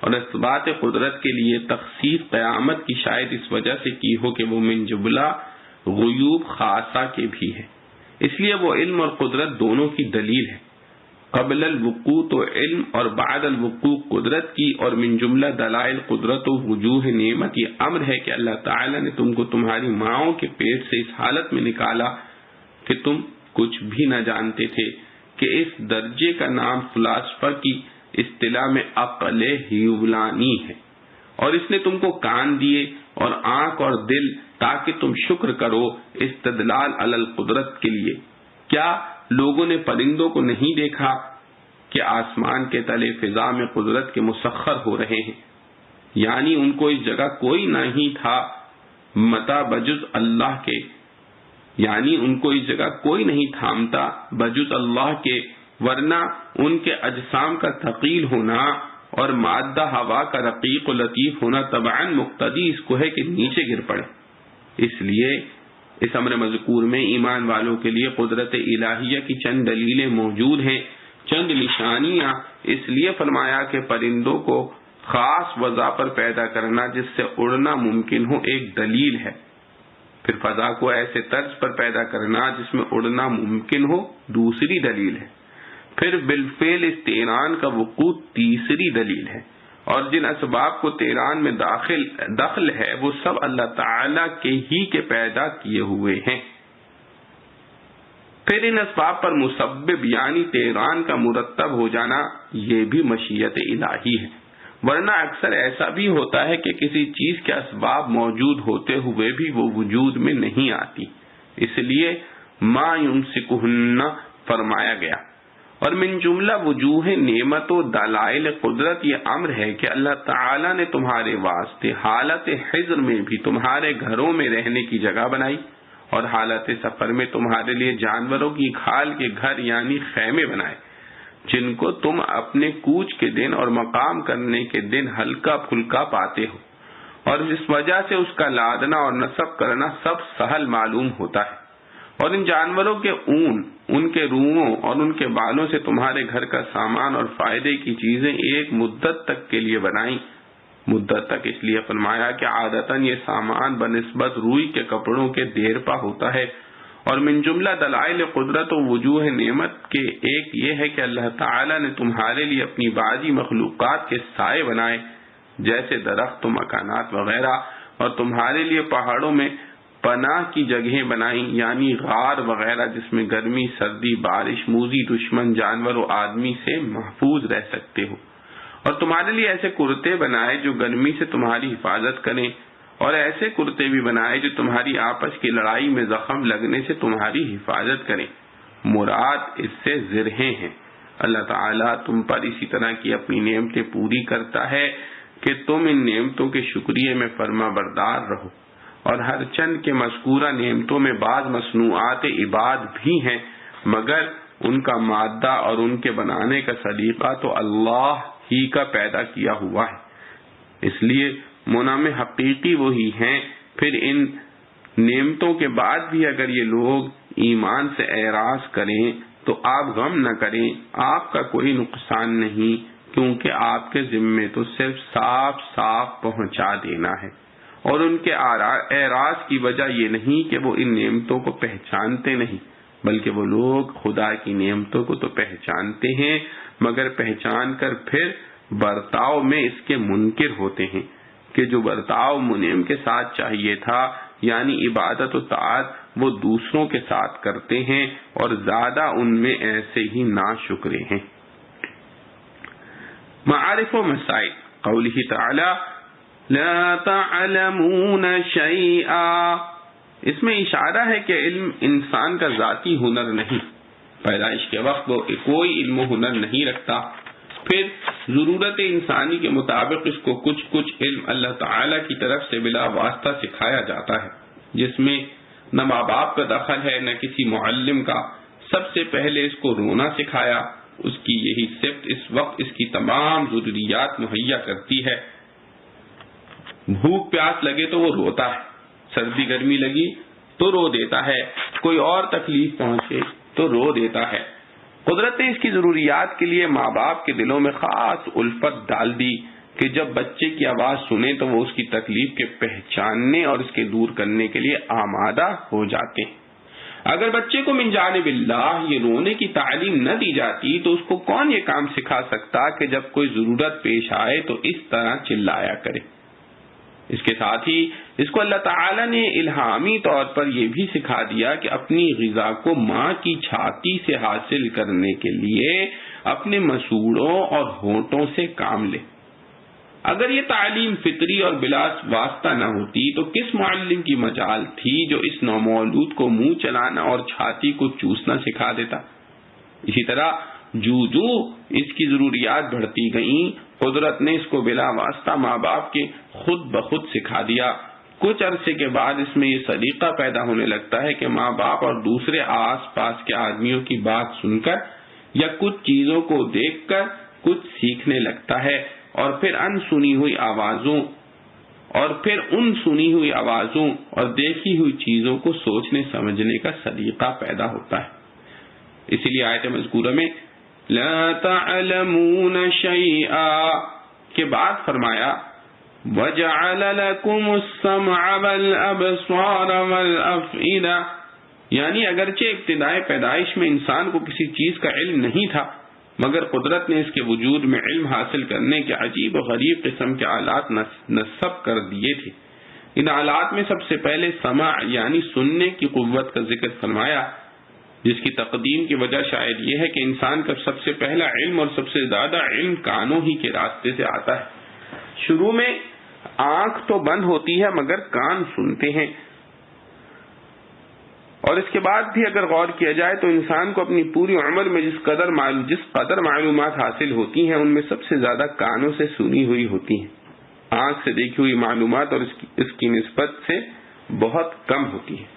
اور اس بات قدرت کے لیے تخصیص قیامت کی شاید اس وجہ سے کی ہو کہ وہ من جملہ غیوب خاصہ کے بھی ہے، اس لیے وہ علم اور قدرت دونوں کی دلیل ہے۔ قبل الوقوع تو علم اور بعد الوقوع قدرت کی، اور من جملہ دلائل قدرت و وجوہ نعمت یہ امر ہے کہ اللہ تعالی نے تم کو تمہاری ماؤں کے پیٹ سے اس حالت میں نکالا کہ تم کچھ بھی نہ جانتے تھے کہ اس درجے کا نام فلاسفہ کی اصطلاح میں عقل ہیولانی ہے، اور اس نے تم کو کان دیے اور آنکھ اور دل تاکہ تم شکر کرو استدلال علی القدرت کے لیے۔ کیا لوگوں نے پرندوں کو نہیں دیکھا کہ آسمان کے تلے فضا میں قدرت کے مسخر ہو رہے ہیں؟ یعنی ان کو اس جگہ کوئی نہیں تھا متا بجز اللہ کے، یعنی ان کو اس جگہ کوئی نہیں تھامتا بجز اللہ کے، ورنہ ان کے اجسام کا ثقیل ہونا اور مادہ ہوا کا رقیق و لطیف ہونا طبعاً مقتضی اس کو ہے کہ نیچے گر پڑے۔ اس لیے اس امر مذکور میں ایمان والوں کے لیے قدرت الہیہ کی چند دلیلیں موجود ہیں، چند نشانیاں اس لیے فرمایا کہ پرندوں کو خاص وضع پر پیدا کرنا جس سے اڑنا ممکن ہو ایک دلیل ہے، پھر فضا کو ایسے طرز پر پیدا کرنا جس میں اڑنا ممکن ہو دوسری دلیل ہے، پھر بالفعل اس طیران کا وقوع تیسری دلیل ہے، اور جن اسباب کو طیران میں دخل ہے وہ سب اللہ تعالی کے ہی کے پیدا کیے ہوئے ہیں۔ پھر ان اسباب پر مسبب یعنی طیران کا مرتب ہو جانا یہ بھی مشیت الہی ہے، ورنہ اکثر ایسا بھی ہوتا ہے کہ کسی چیز کے اسباب موجود ہوتے ہوئے بھی وہ وجود میں نہیں آتی، اس لیے ما یمسکہن فرمایا گیا۔ اور من جملہ وجوہ نعمت و دلائل قدرت یہ امر ہے کہ اللہ تعالی نے تمہارے واسطے حالت حضر میں بھی تمہارے گھروں میں رہنے کی جگہ بنائی، اور حالت سفر میں تمہارے لیے جانوروں کی کھال کے گھر یعنی خیمے بنائے، جن کو تم اپنے کوچ کے دن اور مقام کرنے کے دن ہلکا پھلکا پاتے ہو، اور اس وجہ سے اس کا لادنا اور نصب کرنا سب سہل معلوم ہوتا ہے۔ اور ان جانوروں کے اون، ان کے روؤں اور ان کے بالوں سے تمہارے گھر کا سامان اور فائدے کی چیزیں ایک مدت تک کے لیے بنائیں۔ مدت تک اس لیے فرمایا کہ عادتاً یہ سامان بنسبت روئی کے کپڑوں کے دیر پا ہوتا ہے۔ اور من جملہ دلائل قدرت و وجوہ نعمت کے ایک یہ ہے کہ اللہ تعالی نے تمہارے لیے اپنی بعضی مخلوقات کے سائے بنائے جیسے درخت و مکانات وغیرہ، اور تمہارے لیے پہاڑوں میں پناہ کی جگہیں بنائیں یعنی غار وغیرہ جس میں گرمی، سردی، بارش، موذی دشمن، جانور و آدمی سے محفوظ رہ سکتے ہو، اور تمہارے لیے ایسے کرتے بنائے جو گرمی سے تمہاری حفاظت کریں، اور ایسے کرتے بھی بنائے جو تمہاری آپس کی لڑائی میں زخم لگنے سے تمہاری حفاظت کریں۔ مراد اس سے زرہیں ہیں۔ اللہ تعالیٰ تم پر اسی طرح کی اپنی نعمتیں پوری کرتا ہے کہ تم ان نعمتوں کے شکریہ میں فرما بردار رہو، اور ہر چند کے مذکورہ نعمتوں میں بعض مصنوعات عباد بھی ہیں، مگر ان کا مادہ اور ان کے بنانے کا سلیقہ تو اللہ ہی کا پیدا کیا ہوا ہے، اس لیے منعم حقیقی وہی ہیں۔ پھر ان نعمتوں کے بعد بھی اگر یہ لوگ ایمان سے اعراض کریں تو آپ غم نہ کریں، آپ کا کوئی نقصان نہیں، کیونکہ آپ کے ذمے تو صرف صاف صاف پہنچا دینا ہے، اور ان کے اعراض کی وجہ یہ نہیں کہ وہ ان نعمتوں کو پہچانتے نہیں، بلکہ وہ لوگ خدا کی نعمتوں کو تو پہچانتے ہیں مگر پہچان کر پھر برتاؤ میں اس کے منکر ہوتے ہیں کہ جو برتاؤ منعم کے ساتھ چاہیے تھا یعنی عبادت و طاعت وہ دوسروں کے ساتھ کرتے ہیں، اور زیادہ ان میں ایسے ہی ناشکرے ہیں۔ معارف و مسائل قولہ تعالی لا تعلمون شیئا، اس میں اشارہ ہے کہ علم انسان کا ذاتی ہنر نہیں، پیدائش کے وقت وہ کوئی علم و ہنر نہیں رکھتا، پھر ضرورت انسانی کے مطابق اس کو کچھ علم اللہ تعالی کی طرف سے بلا واسطہ سکھایا جاتا ہے، جس میں نہ ماں باپ کا دخل ہے نہ کسی معلم کا۔ سب سے پہلے اس کو رونا سکھایا، اس کی یہی صفت اس وقت اس کی تمام ضروریات مہیا کرتی ہے۔ بھوک پیاس لگے تو وہ روتا ہے، سردی گرمی لگی تو رو دیتا ہے، کوئی اور تکلیف پہنچے تو رو دیتا ہے۔ قدرت نے اس کی ضروریات کے لیے ماں باپ کے دلوں میں خاص الفت ڈال دی کہ جب بچے کی آواز سنے تو وہ اس کی تکلیف کے پہچاننے اور اس کے دور کرنے کے لیے آمادہ ہو جاتے ہیں۔ اگر بچے کو من جانب اللہ یہ رونے کی تعلیم نہ دی جاتی تو اس کو کون یہ کام سکھا سکتا کہ جب کوئی ضرورت پیش آئے تو اس طرح چلایا کرے۔ اس کے ساتھ ہی اس کو اللہ تعالی نے الہامی طور پر یہ بھی سکھا دیا کہ اپنی غذا کو ماں کی چھاتی سے حاصل کرنے کے لیے اپنے مسوڑوں اور ہونٹوں سے کام لے۔ اگر یہ تعلیم فطری اور بلا واسطہ نہ ہوتی تو کس معلم کی مجال تھی جو اس نومولود کو منہ چلانا اور چھاتی کو چوسنا سکھا دیتا۔ اسی طرح جو اس کی ضروریات بڑھتی گئیں، قدرت نے اس کو بلا واسطہ ماں باپ کے خود بخود سکھا دیا۔ کچھ عرصے کے بعد اس میں یہ سلیقہ پیدا ہونے لگتا ہے کہ ماں باپ اور دوسرے آس پاس کے آدمیوں کی بات سن کر یا کچھ چیزوں کو دیکھ کر کچھ سیکھنے لگتا ہے، اور پھر ان سنی ہوئی آوازوں اور دیکھی ہوئی چیزوں کو سوچنے سمجھنے کا سلیقہ پیدا ہوتا ہے۔ اسی لیے آیت مذکورہ میں لا تعلمون شیئا کے بعد فرمایا وَجَعَلَ لَكُمُ السَّمْعَ وَالْأَبْصَارَ وَالْأَفْئِدَةَ، یعنی اگرچہ ابتدائے پیدائش میں انسان کو کسی چیز کا علم نہیں تھا، مگر قدرت نے اس کے وجود میں علم حاصل کرنے کے عجیب و غریب قسم کے آلات نصب کر دیے تھے۔ ان آلات میں سب سے پہلے سمع یعنی سننے کی قوت کا ذکر فرمایا، جس کی تقدیم کی وجہ شاید یہ ہے کہ انسان کا سب سے پہلا علم اور سب سے زیادہ علم کانوں ہی کے راستے سے آتا ہے۔ شروع میں آنکھ تو بند ہوتی ہے مگر کان سنتے ہیں، اور اس کے بعد بھی اگر غور کیا جائے تو انسان کو اپنی پوری عمر میں جس قدر معلومات حاصل ہوتی ہیں ان میں سب سے زیادہ کانوں سے سنی ہوئی ہوتی ہیں۔ آنکھ سے دیکھی ہوئی معلومات اور اس کی نسبت سے بہت کم ہوتی ہے۔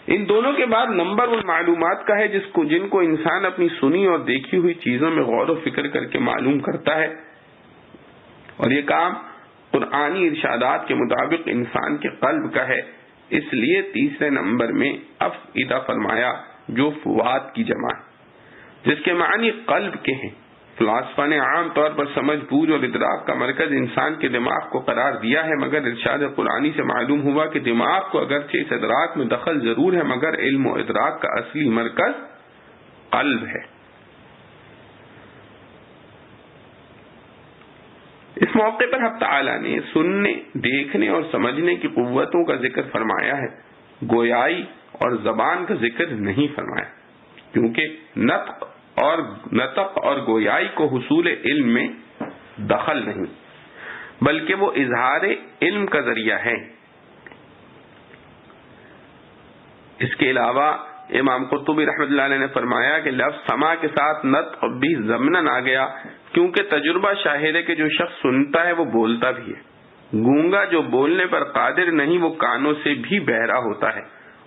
ان دونوں کے بعد نمبر ان معلومات کا ہے جن کو انسان اپنی سنی اور دیکھی ہوئی چیزوں میں غور و فکر کر کے معلوم کرتا ہے، اور یہ کام قرآنی ارشادات کے مطابق انسان کے قلب کا ہے۔ اس لیے تیسرے نمبر میں افئدہ فرمایا جو فؤاد کی جمع ہے، جس کے معنی قلب کے ہیں۔ فلاسفہ نے عام طور پر سمجھ بوجھ اور ادراک کا مرکز انسان کے دماغ کو قرار دیا ہے، مگر ارشاد قرآنی سے معلوم ہوا کہ دماغ کو اگرچہ اس ادراک میں دخل ضرور ہے، مگر علم و ادراک کا اصلی مرکز قلب ہے۔ اس موقع پر حق تعالی نے سننے، دیکھنے اور سمجھنے کی قوتوں کا ذکر فرمایا ہے، گویائی اور زبان کا ذکر نہیں فرمایا، کیونکہ نطق اور گویائی کو حصول علم میں دخل نہیں، بلکہ وہ اظہار علم کا ذریعہ ہے۔ اس کے علاوہ امام قرطبی رحمۃ اللہ علیہ نے فرمایا کہ لفظ سماع کے ساتھ نطق بھی ضمناً آ گیا، کیونکہ تجربہ شاہد ہے کہ جو شخص سنتا ہے وہ بولتا بھی ہے۔ گونگا جو بولنے پر قادر نہیں وہ کانوں سے بھی بہرا ہوتا ہے،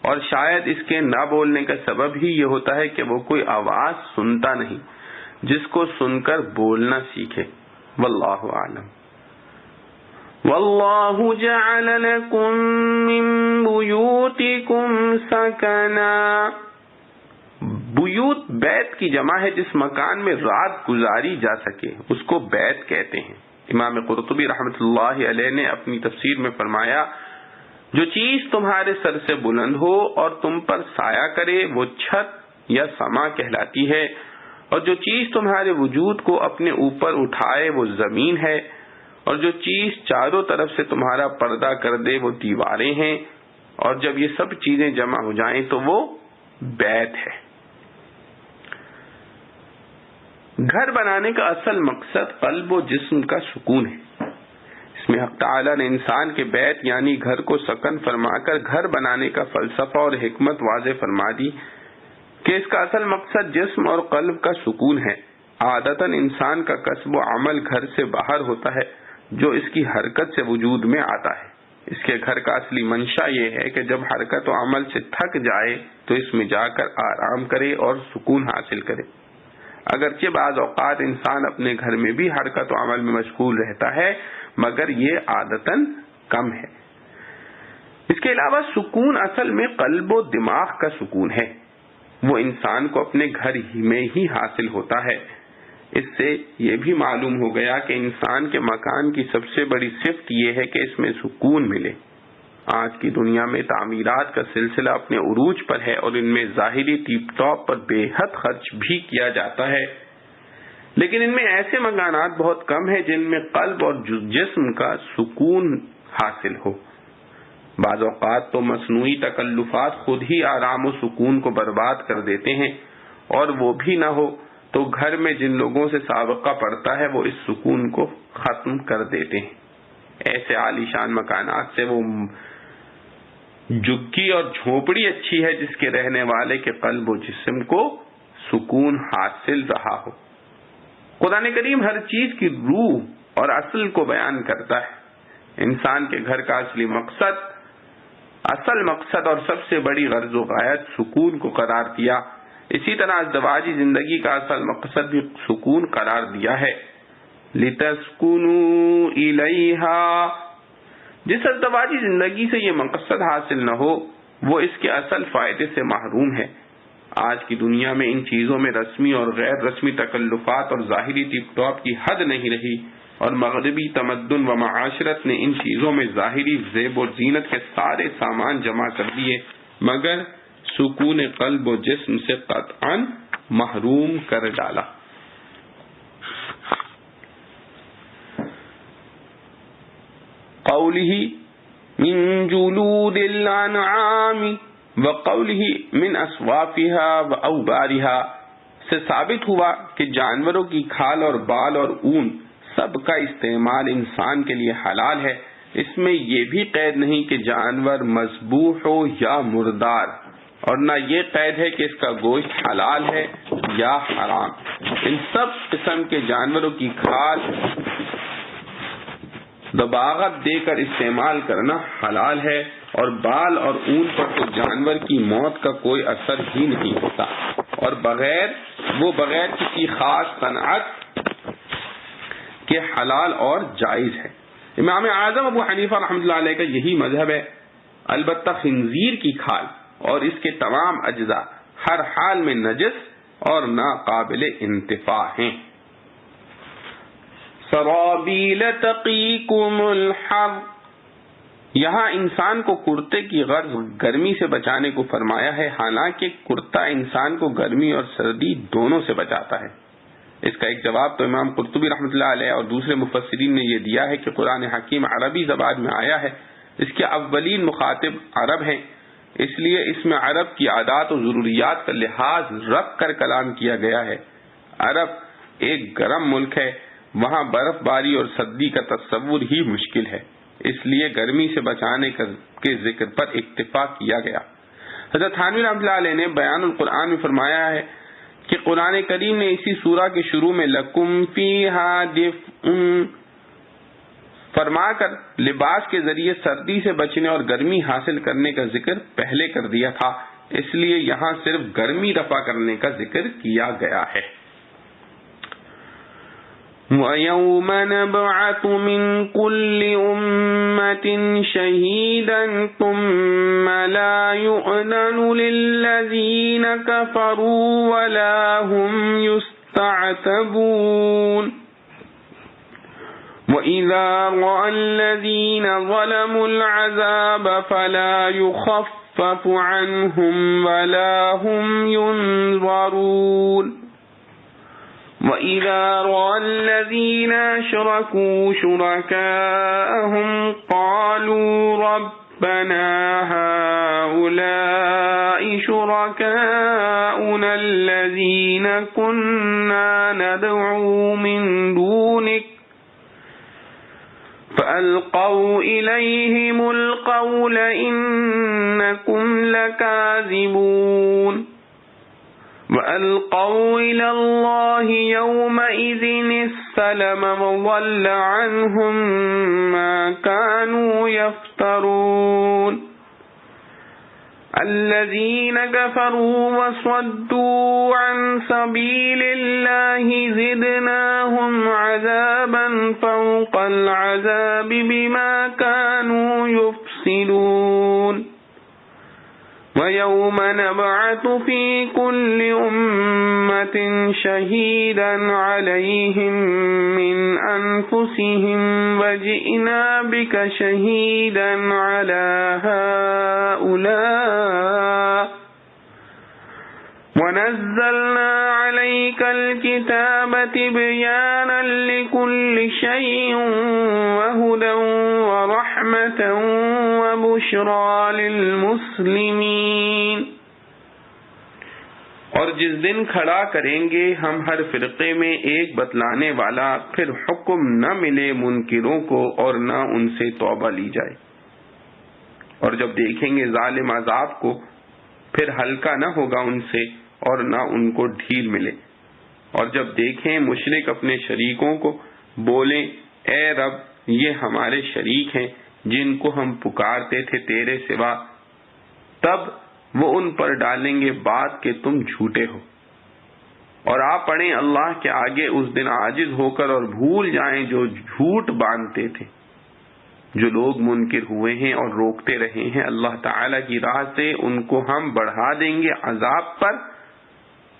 اور شاید اس کے نہ بولنے کا سبب ہی یہ ہوتا ہے کہ وہ کوئی آواز سنتا نہیں جس کو سن کر بولنا سیکھے۔ واللہ اعلم۔ واللہ جعل لکم من بیوتکم سکنا، بیوت بیت کی جمع ہے جس مکان میں رات گزاری جا سکے، اس کو بیت کہتے ہیں۔ امام قرطبی رحمۃ اللہ علیہ نے اپنی تفسیر میں فرمایا جو چیز تمہارے سر سے بلند ہو اور تم پر سایہ کرے وہ چھت یا سما کہلاتی ہے، اور جو چیز تمہارے وجود کو اپنے اوپر اٹھائے وہ زمین ہے، اور جو چیز چاروں طرف سے تمہارا پردہ کر دے وہ دیواریں ہیں، اور جب یہ سب چیزیں جمع ہو جائیں تو وہ بیت ہے۔ گھر بنانے کا اصل مقصد قلب و جسم کا سکون ہے۔ اس میں حق تعالی نے انسان کے بیت یعنی گھر کو سکن فرما کر گھر بنانے کا فلسفہ اور حکمت واضح فرما دی کہ اس کا اصل مقصد جسم اور قلب کا سکون ہے۔ عادتاً انسان کا کسب و عمل گھر سے باہر ہوتا ہے جو اس کی حرکت سے وجود میں آتا ہے۔ اس کے گھر کا اصلی منشا یہ ہے کہ جب حرکت و عمل سے تھک جائے تو اس میں جا کر آرام کرے اور سکون حاصل کرے۔ اگرچہ بعض اوقات انسان اپنے گھر میں بھی حرکت و عمل میں مشغول رہتا ہے، مگر یہ عادتاً کم ہے۔ اس کے علاوہ سکون اصل میں قلب و دماغ کا سکون ہے، وہ انسان کو اپنے گھر میں ہی حاصل ہوتا ہے۔ اس سے یہ بھی معلوم ہو گیا کہ انسان کے مکان کی سب سے بڑی صفت یہ ہے کہ اس میں سکون ملے۔ آج کی دنیا میں تعمیرات کا سلسلہ اپنے عروج پر ہے اور ان میں ظاہری ٹیپ ٹاپ پر بے حد خرچ بھی کیا جاتا ہے، لیکن ان میں ایسے مکانات بہت کم ہیں جن میں قلب اور جسم کا سکون حاصل ہو۔ بعض اوقات تو مصنوعی تکلفات خود ہی آرام و سکون کو برباد کر دیتے ہیں، اور وہ بھی نہ ہو تو گھر میں جن لوگوں سے سابقہ پڑتا ہے وہ اس سکون کو ختم کر دیتے ہیں۔ ایسے عالی شان مکانات سے وہ جھگی اور جھونپڑی اچھی ہے جس کے رہنے والے کے قلب و جسم کو سکون حاصل رہا ہو۔ قرآن کریم ہر چیز کی روح اور اصل کو بیان کرتا ہے۔ انسان کے گھر کا اصل مقصد اور سب سے بڑی غرض و غایت سکون کو قرار دیا۔ اسی طرح ازدواجی زندگی کا اصل مقصد بھی سکون قرار دیا ہے۔ لِتَسْكُنُوا إِلَيْهَا، جس ازدواجی زندگی سے یہ مقصد حاصل نہ ہو وہ اس کے اصل فائدے سے محروم ہے۔ آج کی دنیا میں ان چیزوں میں رسمی اور غیر رسمی تکلفات اور ظاہری ٹپ ٹاپ کی حد نہیں رہی، اور مغربی تمدن و معاشرت نے ان چیزوں میں ظاہری زیب و زینت کے سارے سامان جمع کر دیے، مگر سکون قلب و جسم سے قطعا محروم کر ڈالا۔ قوله من جلود الانعام وقوله من اصوافها واوبارها سے ثابت ہوا کہ جانوروں کی کھال اور بال اور اون سب کا استعمال انسان کے لیے حلال ہے۔ اس میں یہ بھی قید نہیں کہ جانور مذبوح ہو یا مردار، اور نہ یہ قید ہے کہ اس کا گوشت حلال ہے یا حرام۔ ان سب قسم کے جانوروں کی کھال دباغت دے کر استعمال کرنا حلال ہے، اور بال اور اون پر تو جانور کی موت کا کوئی اثر ہی نہیں ہوتا، اور بغیر کسی خاص صنعت کے حلال اور جائز ہے۔ امام اعظم ابو حنیفہ رحمۃ اللہ علیہ کا یہی مذہب ہے۔ البتہ خنزیر کی کھال اور اس کے تمام اجزاء ہر حال میں نجس اور ناقابل انتفاع ہیں۔ سرابیل تقیکم الحر، یہاں انسان کو کرتے کی غرض گرمی سے بچانے کو فرمایا ہے، حالانکہ کرتا انسان کو گرمی اور سردی دونوں سے بچاتا ہے۔ اس کا ایک جواب تو امام قرطبی رحمۃ اللہ علیہ اور دوسرے مفسرین نے یہ دیا ہے کہ قرآن حکیم عربی زبان میں آیا ہے، اس کے اولین مخاطب عرب ہیں، اس لیے اس میں عرب کی عادات و ضروریات کا لحاظ رکھ کر کلام کیا گیا ہے۔ عرب ایک گرم ملک ہے، وہاں برف باری اور سردی کا تصور ہی مشکل ہے، اس لیے گرمی سے بچانے کے ذکر پر اکتفا کیا گیا۔ حضرت تھانوی رحمۃ اللہ علیہ نے بیان القرآن میں فرمایا ہے کہ قرآن کریم نے اسی سورہ کے شروع میں لکم فیہا دفء فرما کر لباس کے ذریعے سردی سے بچنے اور گرمی حاصل کرنے کا ذکر پہلے کر دیا تھا، اس لیے یہاں صرف گرمی رفع کرنے کا ذکر کیا گیا ہے۔ وَيَوْمَ نَبْعَثُ مِنْ كُلِّ أُمَّةٍ شَهِيدًا ثُمَّ لَا يُؤْذَنُ لِلَّذِينَ كَفَرُوا وَلَا هُمْ يُسْتَعْتَبُونَ وَإِذَا رَأَى الَّذِينَ ظَلَمُوا الْعَذَابَ فَلَا يُخَفَّفُ عَنْهُمْ وَلَا هُمْ يُنظَرُونَ وَإِذَا رَأَى الَّذِينَ أَشْرَكُوا شُرَكَاءَهُمْ قَالُوا رَبَّنَا هَؤُلَاءِ شُرَكَاؤُنَا الَّذِينَ كُنَّا نَدْعُو مِن دُونِكَ فَأَلْقَوْا إِلَيْهِمُ الْقَوْلَ إِنَّكُمْ لَكَاذِبُونَ وَأَلْقَوْا إِلَى اللَّهِ يَوْمَئِذٍ السَّلَمَ وَضَلَّ عَنْهُمْ مَا كَانُوا يَفْتَرُونَ الَّذِينَ كَفَرُوا وَصَدُّوا عَنْ سَبِيلِ اللَّهِ زِدْنَاهُمْ عَذَابًا فَوْقَ الْعَذَابِ بِمَا كَانُوا يُفْسِدُونَ وَيَوْمَ نَبْعَثُ فِي كُلِّ أُمَّةٍ شَهِيدًا عَلَيْهِمْ مِنْ أَنفُسِهِمْ وَجِئْنَا بِكَ شَهِيدًا عَلَى هَؤُلَاءِ وَنَزَّلْنَا عَلَيْكَ الْكِتَابَ الكتاب تبيانا لكل شيء وهدى ورحمة وبشرى للمسلمين۔ اور جس دن کھڑا کریں گے ہم ہر فرقے میں ایک بتلانے والا، پھر حکم نہ ملے منکروں کو اور نہ ان سے توبہ لی جائے۔ اور جب دیکھیں گے ظالم عذاب کو، پھر ہلکا نہ ہوگا ان سے اور نہ ان کو ڈھیل ملے۔ اور جب دیکھیں مشرک اپنے شریکوں کو، بولیں اے رب یہ ہمارے شریک ہیں جن کو ہم پکارتے تھے تیرے سوا، تب وہ ان پر ڈالیں گے بات کہ تم جھوٹے ہو۔ اور آپ پڑھیں اللہ کے آگے اس دن عاجز ہو کر اور بھول جائیں جو جھوٹ باندھتے تھے۔ جو لوگ منکر ہوئے ہیں اور روکتے رہے ہیں اللہ تعالی کی راہ سے، ان کو ہم بڑھا دیں گے عذاب پر،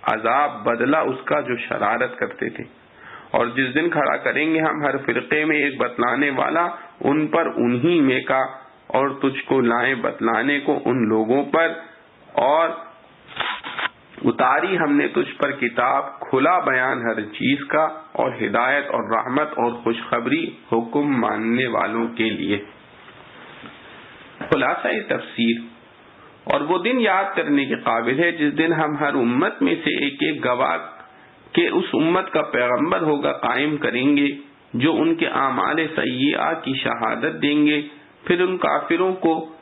عذاب بدلہ اس کا جو شرارت کرتے تھے۔ اور جس دن کھڑا کریں گے ہم ہر فرقے میں ایک بتلانے والا، ان پر انہی میں کا، اور تجھ کو لائیں بتلانے کو ان لوگوں پر، اور اتاری ہم نے تجھ پر کتاب، کھلا بیان ہر چیز کا، اور ہدایت اور رحمت اور خوشخبری حکم ماننے والوں کے لیے۔ خلاصہ تفسیر۔ اور وہ دن یاد کرنے کے قابل ہے جس دن ہم ہر امت میں سے ایک ایک گواہ کہ اس امت کا پیغمبر ہوگا قائم کریں گے، جو ان کے اعمال سیئہ کی شہادت دیں گے۔ پھر ان کافروں کو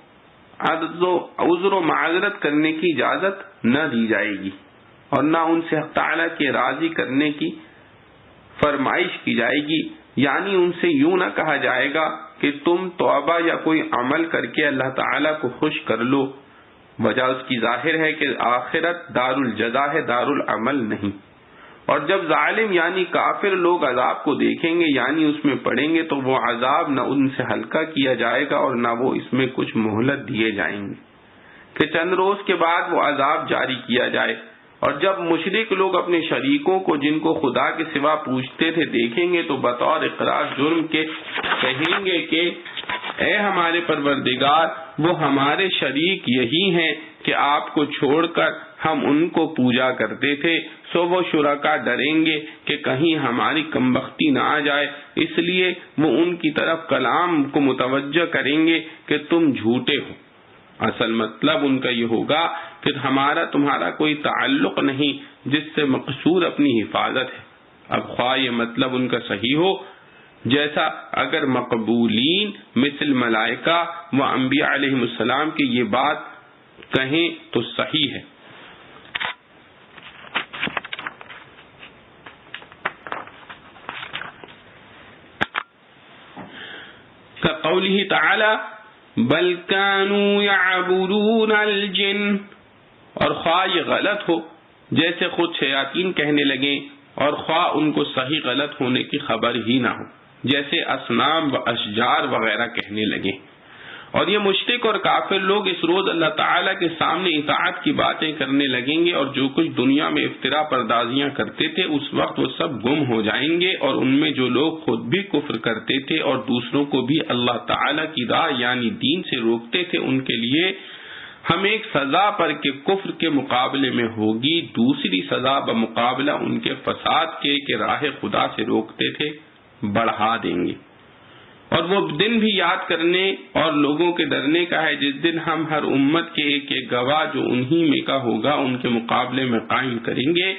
عذر و معذرت کرنے کی اجازت نہ دی جائے گی، اور نہ ان سے حق تعالیٰ کے راضی کرنے کی فرمائش کی جائے گی، یعنی ان سے یوں نہ کہا جائے گا کہ تم توبہ یا کوئی عمل کر کے اللہ تعالیٰ کو خوش کر لو۔ وجہ اس کی ظاہر ہے کہ آخرت دار الجزا ہے، دار العمل نہیں۔ اور جب ظالم یعنی کافر لوگ عذاب کو دیکھیں گے یعنی اس میں پڑیں گے، تو وہ عذاب نہ ان سے ہلکا کیا جائے گا اور نہ وہ اس میں کچھ مہلت دیے جائیں گے کہ چند روز کے بعد وہ عذاب جاری کیا جائے۔ اور جب مشرک لوگ اپنے شریکوں کو جن کو خدا کے سوا پوجتے تھے دیکھیں گے، تو بطور اقرار جرم کے کہیں گے کہ اے ہمارے پروردگار، وہ ہمارے شریک یہی ہیں کہ آپ کو چھوڑ کر ہم ان کو پوجا کرتے تھے۔ سو وہ شرکا ڈریں گے کہ کہیں ہماری کمبختی نہ آ جائے، اس لیے وہ ان کی طرف کلام کو متوجہ کریں گے کہ تم جھوٹے ہو۔ اصل مطلب ان کا یہ ہوگا کہ ہمارا تمہارا کوئی تعلق نہیں، جس سے مقصود اپنی حفاظت ہے۔ اب خواہ یہ مطلب ان کا صحیح ہو، جیسا اگر مقبولین مثل ملائکہ و انبیاء علیہم السلام کی یہ بات کہیں تو صحیح ہے۔ قوله تعالی بل كانوا يعبدون الجن، اور خواہ یہ غلط ہو جیسے خود شیاطین کہنے لگیں، اور خواہ ان کو صحیح غلط ہونے کی خبر ہی نہ ہو جیسے اصنام و اشجار وغیرہ کہنے لگیں۔ اور یہ مشرک اور کافر لوگ اس روز اللہ تعالیٰ کے سامنے اطاعت کی باتیں کرنے لگیں گے، اور جو کچھ دنیا میں افترا پردازیاں کرتے تھے اس وقت وہ سب گم ہو جائیں گے۔ اور ان میں جو لوگ خود بھی کفر کرتے تھے اور دوسروں کو بھی اللہ تعالیٰ کی راہ یعنی دین سے روکتے تھے، ان کے لیے ہم ایک سزا پر کہ کفر کے مقابلے میں ہوگی دوسری سزا بمقابلہ ان کے فساد کے کہ راہ خدا سے روکتے تھے بڑھا دیں گے۔ اور وہ دن بھی یاد کرنے اور لوگوں کے ڈرنے کا ہے جس دن ہم ہر امت کے ایک ایک گواہ جو انہی میں کا ہوگا ان کے مقابلے میں قائم کریں گے۔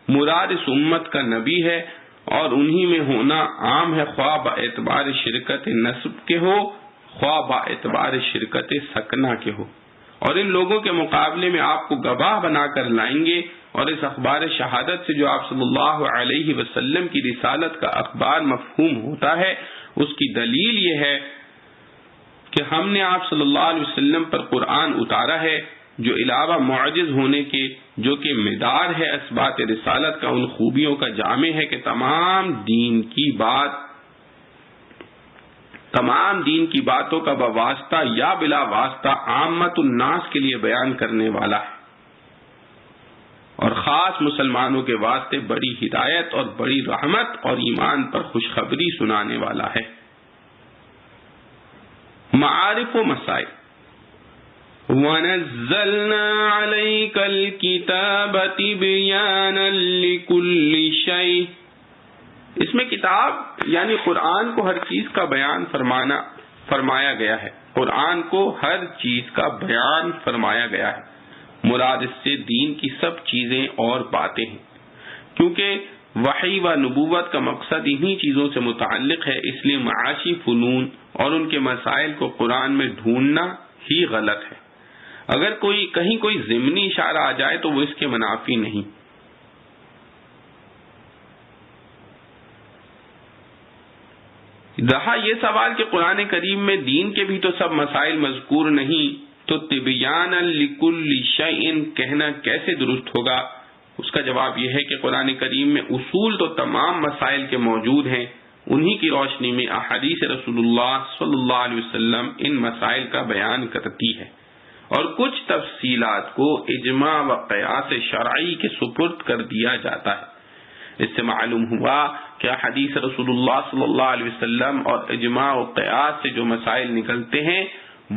مراد اس امت کا نبی ہے اور انہی میں ہونا عام ہے، خواہ با اعتبار شرکت نسب کے ہو خواہ با اعتبار شرکت سکنہ کے ہو۔ اور ان لوگوں کے مقابلے میں آپ کو گواہ بنا کر لائیں گے، اور اس اخبار شہادت سے جو آپ صلی اللہ علیہ وسلم کی رسالت کا اخبار مفہوم ہوتا ہے، اس کی دلیل یہ ہے کہ ہم نے آپ صلی اللہ علیہ وسلم پر قرآن اتارا ہے جو علاوہ معجز ہونے کے جو کہ مدار ہے اسبات رسالت کا، ان خوبیوں کا جامع ہے کہ تمام دین کی باتوں کا بواسطہ یا بلا واسطہ عامت الناس کے لیے بیان کرنے والا ہے، اور خاص مسلمانوں کے واسطے بڑی ہدایت اور بڑی رحمت اور ایمان پر خوشخبری سنانے والا ہے۔ معارف و مسائل۔ وَنَزَّلْنَا عَلَيْكَ الْكِتَابَ تِبْيَانًا لِكُلِّ شَيْءٍ، اس میں کتاب یعنی قرآن کو ہر چیز کا بیان فرمایا گیا ہے، قرآن کو ہر چیز کا بیان فرمایا گیا ہے، مراد اس سے دین کی سب چیزیں اور باتیں ہیں، کیونکہ وحی و نبوت کا مقصد انہی چیزوں سے متعلق ہے، اس لیے معاشی فنون اور ان کے مسائل کو قرآن میں ڈھونڈنا ہی غلط ہے۔ اگر کہیں کوئی ضمنی اشارہ آ جائے تو وہ اس کے منافی نہیں۔ رہا یہ سوال کہ قرآن کریم میں دین کے بھی تو سب مسائل مذکور نہیں، تو تبیانا لکل شیء کہنا کیسے درست ہوگا؟ اس کا جواب یہ ہے کہ قرآن کریم میں اصول تو تمام مسائل کے موجود ہیں، انہی کی روشنی میں احادیث رسول اللہ صلی اللہ علیہ وسلم ان مسائل کا بیان کرتی ہے، اور کچھ تفصیلات کو اجماع و قیاس شرعی کے سپرد کر دیا جاتا ہے۔ اس سے معلوم ہوا کہ حدیث رسول اللہ صلی اللہ علیہ وسلم اور اجماع و قیاس سے جو مسائل نکلتے ہیں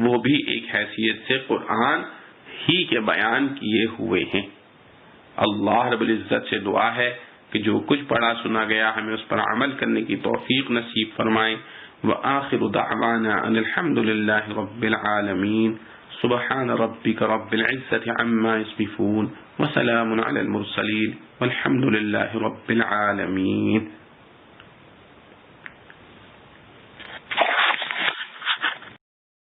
وہ بھی ایک حیثیت سے قرآن ہی کے بیان کیے ہوئے ہیں۔ اللہ رب العزت سے دعا ہے کہ جو کچھ پڑھا سنا گیا ہمیں اس پر عمل کرنے کی توفیق نصیب فرمائے۔ وآخر دعوانا ان الحمد للہ رب العالمین۔ سبحان ربک رب العزت عما یصفون وسلام علی المرسلین والحمد للہ رب العالمین۔